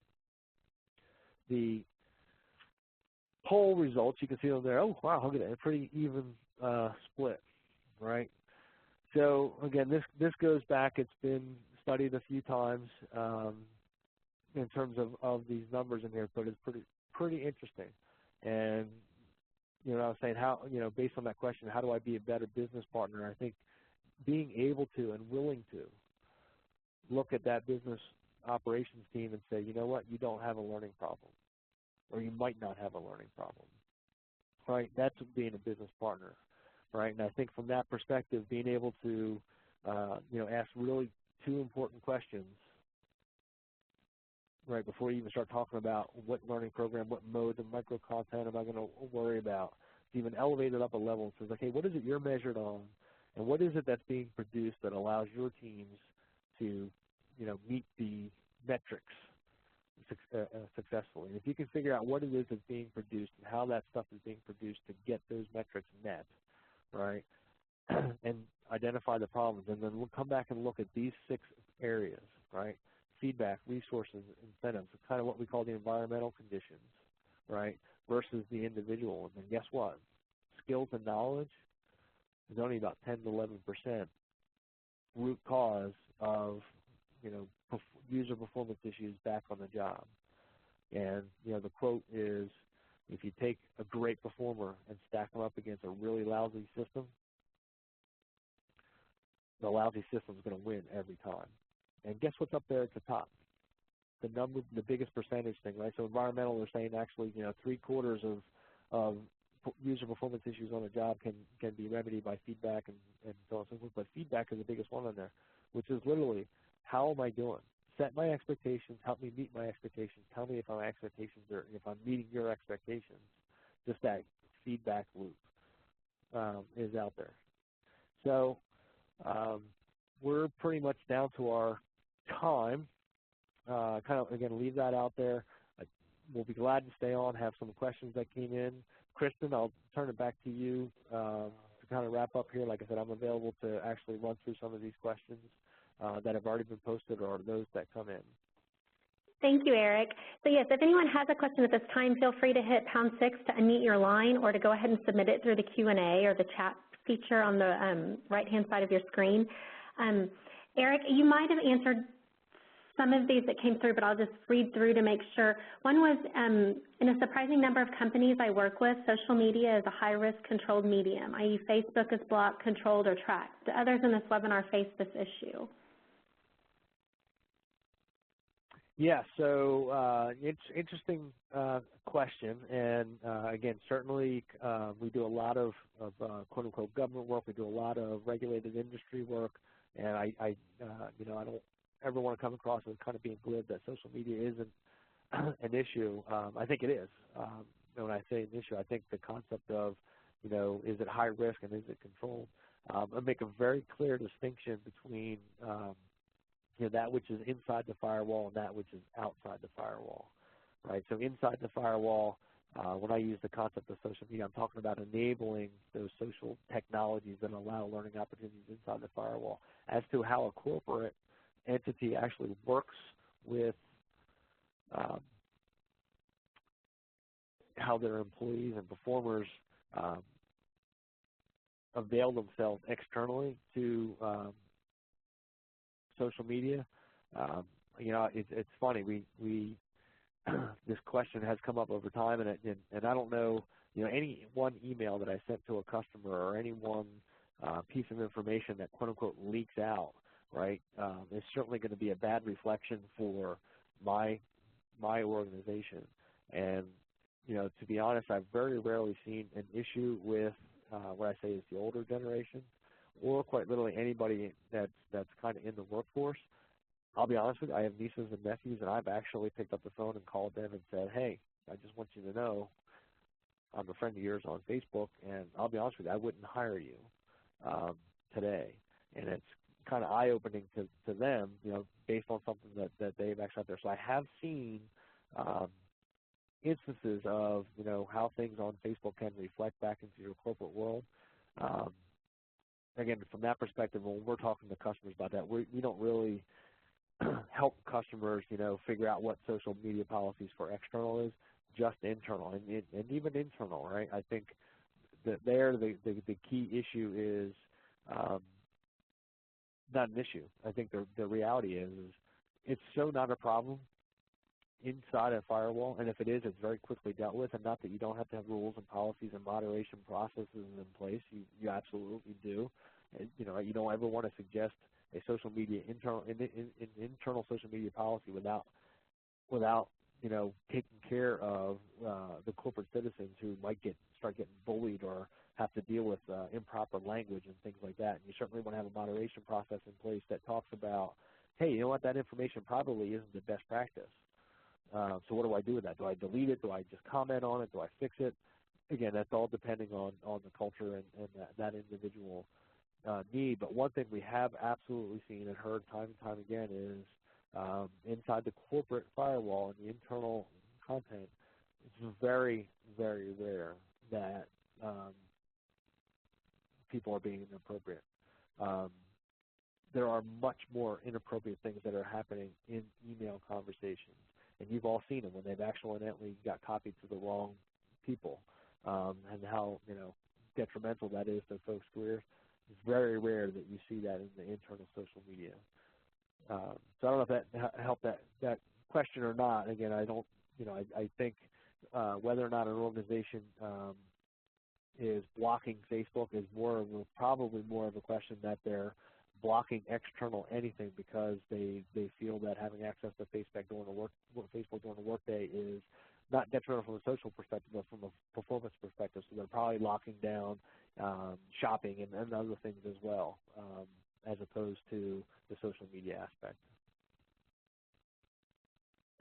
the poll results, you can see them there. Oh, wow, look at that. A pretty even split, right? So again, this goes back. It's been studied a few times in terms of these numbers in here, but it's pretty interesting. And I was saying how, based on that question, how do I be a better business partner? I think being able to and willing to look at that business operations team and say, you know what, you don't have a learning problem, or you might not have a learning problem, right? That's being a business partner, right? And I think from that perspective, being able to, ask really two important questions, right, before you even start talking about what learning program, what mode of micro-content am I going to worry about, to even elevate it up a level and says, okay, what is it you're measured on, and what is it that's being produced that allows your teams to, meet the metrics successfully? And if you can figure out what it is that's being produced and how that stuff is being produced to get those metrics met, right, and identify the problems, and then we'll come back and look at these 6 areas, right? Feedback, resources, incentives, kind of what we call the environmental conditions, right, versus the individual. And then guess what? Skills and knowledge is only about 10 to 11% root cause of, user performance issues back on the job. And, the quote is, if you take a great performer and stack them up against a really lousy system, the lousy system is going to win every time. And guess what's up there at the top? The biggest percentage thing, right? So environmental, they're saying actually, 3/4 of user performance issues on a job can be remedied by feedback and so on and so forth. But feedback is the biggest one on there, which is literally, how am I doing? Set my expectations, help me meet my expectations, tell me if my expectations are, if I'm meeting your expectations. Just that feedback loop is out there. So we're pretty much down to our time. Kind of, again, leave that out there. We'll be glad to stay on, have some questions that came in. Kristen, I'll turn it back to you to kind of wrap up here. Like I said, I'm available to actually run through some of these questions that have already been posted or those that come in. Thank you, Eric. So yes, if anyone has a question at this time, feel free to hit #6 to unmute your line, or to go ahead and submit it through the Q&A or the chat feature on the right-hand side of your screen. Eric, you might have answered some of these that came through, but I'll just read through to make sure. One was, in a surprising number of companies I work with, social media is a high-risk controlled medium, i.e. Facebook is blocked, controlled, or tracked. Do others in this webinar face this issue? Yeah, so it's interesting question, and again, certainly we do a lot of quote-unquote government work. We do a lot of regulated industry work, and I don't ever want to come across as kind of being glib that social media isn't an issue. I think it is. When I say an issue, I think the concept of, is it high risk and is it controlled? I make a very clear distinction between that which is inside the firewall and that which is outside the firewall, right? So inside the firewall, when I use the concept of social media, I'm talking about enabling those social technologies that allow learning opportunities inside the firewall. As to how a corporate entity actually works with how their employees and performers avail themselves externally to social media. It's funny. We this question has come up over time, and I don't know, any one email that I sent to a customer or any one piece of information that quote unquote leaks out right? It's certainly going to be a bad reflection for my organization. And to be honest, I've very rarely seen an issue with what I say is the older generation, or quite literally anybody that's kind of in the workforce. I'll be honest with you, I have nieces and nephews, and I've actually picked up the phone and called them and said, hey, I just want you to know I'm a friend of yours on Facebook, and I'll be honest with you, I wouldn't hire you today. And it's kind of eye-opening to them, based on something that they've actually out there. So I have seen instances of, how things on Facebook can reflect back into your corporate world. Again, from that perspective, when we're talking to customers about that, we don't really help customers, figure out what social media policies for external is, just internal, and even internal, right? I think that the key issue is not an issue. I think the reality is it's so not a problem inside a firewall, and if it is, it's very quickly dealt with, and not that you don't have to have rules and policies and moderation processes in place. You absolutely do. And, you don't ever want to suggest a social media internal social media policy without taking care of the corporate citizens who might start getting bullied or have to deal with improper language and things like that. And you certainly want to have a moderation process in place that talks about, hey, you know what, that information probably isn't the best practice. So what do I do with that? Do I delete it? Do I just comment on it? Do I fix it? Again, that's all depending on the culture and that individual need. But one thing we have absolutely seen and heard time and time again is inside the corporate firewall and the internal content, it's very, very rare that people are being inappropriate. There are much more inappropriate things that are happening in email conversations. And you've all seen them when they've accidentally got copied to the wrong people, and how detrimental that is to folks' careers. It's very rare that you see that in the internal social media. So I don't know if that helped that question or not. Again, I don't. I think whether or not an organization is blocking Facebook is probably more of a question that they're blocking external anything because they feel that having access to Facebook during the workday is not detrimental from a social perspective, but from a performance perspective. So they're probably locking down shopping and other things as well, as opposed to the social media aspect.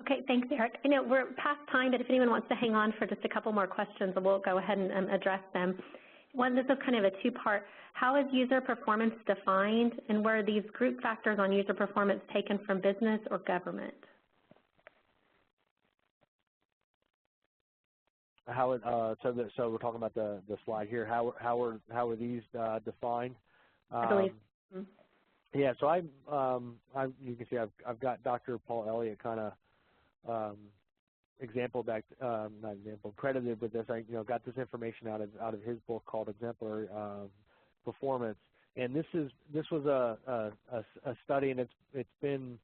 Okay, thanks, Eric. I know we're past time, but if anyone wants to hang on for just a couple more questions, we'll go ahead and address them. This is kind of a two-part. How is user performance defined, and were these group factors on user performance taken from business or government? So we're talking about the slide here. How are these defined? I believe. Yeah. So you can see I've got Dr. Paul Elliott kind of credited with this. I got this information out of his book called Exemplary Performance, and this was a study, and it's been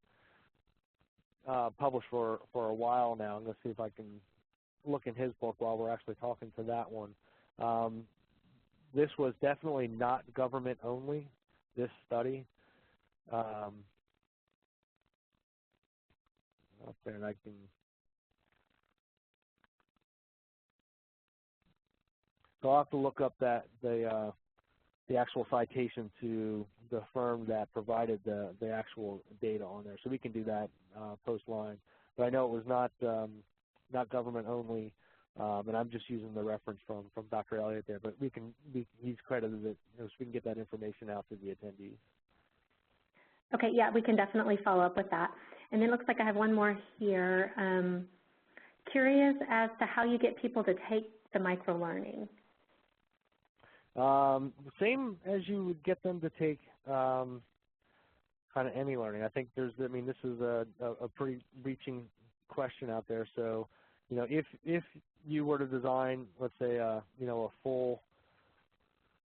published for a while now. I'm going to see if I can look in his book while we're actually talking to that one. This was definitely not government only, this study. Up there, and I can. So I'll have to look up the actual citation to the firm that provided the actual data on there. So we can do that post-line. But I know it was not government only, and I'm just using the reference from Dr. Elliott there. But he's credited it, so we can get that information out to the attendees. Okay, yeah, we can definitely follow up with that. And then it looks like I have one more here. Curious as to how you get people to take the microlearning. Same as you would get them to take kind of any learning. I think this is a pretty reaching question out there. So, if you were to design, let's say, a full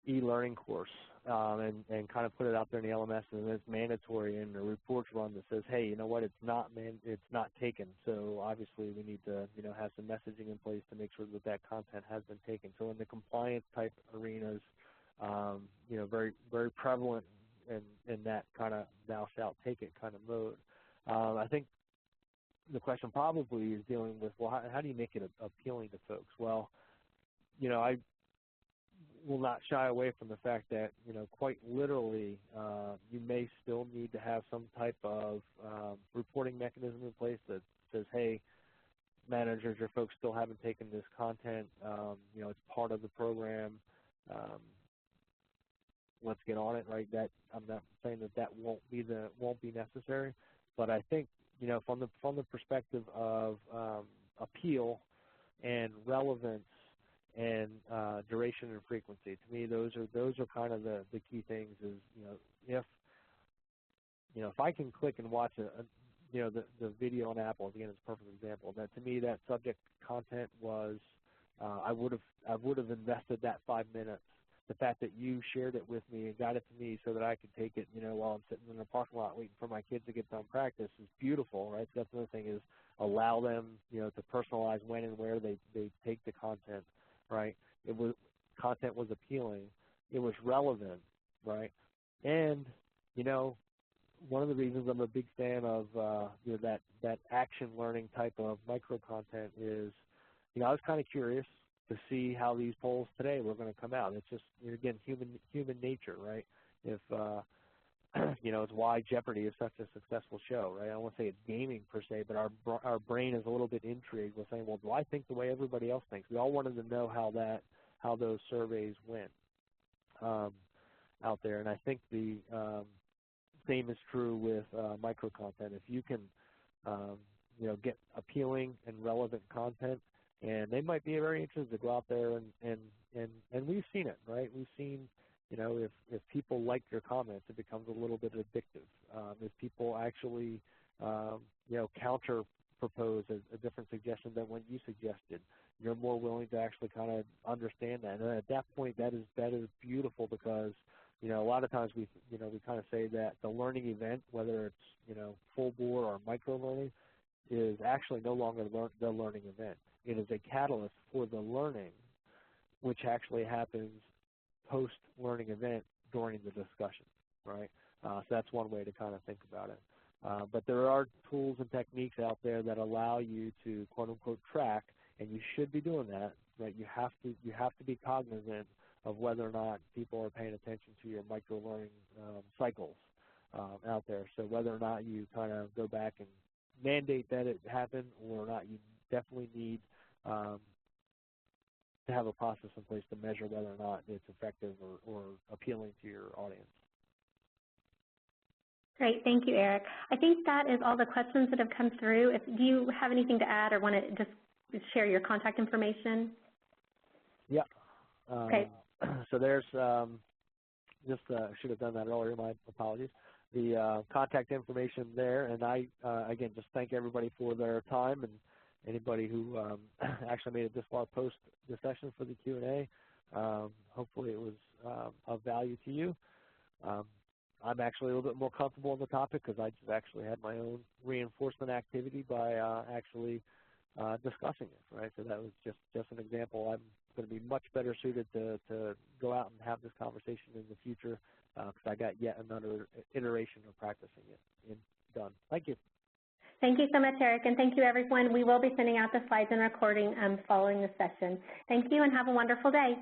e-learning course, and kind of put it out there in the LMS, and it's mandatory, and a reports run that says, hey, you know what, it's not taken. So obviously we need to have some messaging in place to make sure that content has been taken. So in the compliance type arenas, very very prevalent in that kind of thou shalt take it kind of mode. I think the question probably is dealing with, well, how do you make it appealing to folks? Well, I will not shy away from the fact that, quite literally, you may still need to have some type of reporting mechanism in place that says, hey, managers or folks still haven't taken this content, it's part of the program, let's get on it, right? That I'm not saying that won't be necessary, but I think, from the perspective of appeal and relevance and duration and frequency, to me those are kind of the key things. Is if I can click and watch the video on Apple, again, is a perfect example. That to me, that subject content was I would have invested that 5 minutes. The fact that you shared it with me and got it to me so that I could take it, while I'm sitting in the parking lot waiting for my kids to get done practice is beautiful, right? So that's another thing, is allow them, to personalize when and where they take the content, right? Content was appealing, it was relevant, right? And one of the reasons I'm a big fan of that action learning type of micro content is, I was kind of curious to see how these polls today were going to come out. It's just, again, human nature, right? If it's why Jeopardy is such a successful show, right? I don't want to say it's gaming per se, but our brain is a little bit intrigued with saying, well, do I think the way everybody else thinks? We all wanted to know how those surveys went out there, and I think the same is true with micro content. If you can, get appealing and relevant content, and they might be very interested to go out there and we've seen it, right? We've seen, if people like your comments, it becomes a little bit addictive. If people actually, counter propose a different suggestion than what you suggested, you're more willing to actually kind of understand that. And at that point, that is beautiful, because a lot of times we kind of say that the learning event, whether it's full bore or micro learning, is actually no longer the learning event. It is a catalyst for the learning, which actually happens post-learning event during the discussion, right? So that's one way to kind of think about it. But there are tools and techniques out there that allow you to quote-unquote track, and you should be doing that, right? You have to be cognizant of whether or not people are paying attention to your micro-learning cycles out there. So whether or not you kind of go back and mandate that it happen or not, you definitely need to have a process in place to measure whether or not it's effective or appealing to your audience. Great, thank you, Eric. I think that is all the questions that have come through. Do you have anything to add or want to just share your contact information? Yeah. Okay. So there's should have done that earlier, my apologies. The contact information there, and I, again, just thank everybody for their time, and anybody who actually made it this far post the session for the Q&A. Hopefully it was of value to you. I'm actually a little bit more comfortable on the topic because I just actually had my own reinforcement activity by actually discussing it, right? So that was just an example. I'm going to be much better suited to go out and have this conversation in the future because I got yet another iteration of practicing it done. Thank you. Thank you so much, Eric, and thank you, everyone. We will be sending out the slides and recording following the session. Thank you, and have a wonderful day.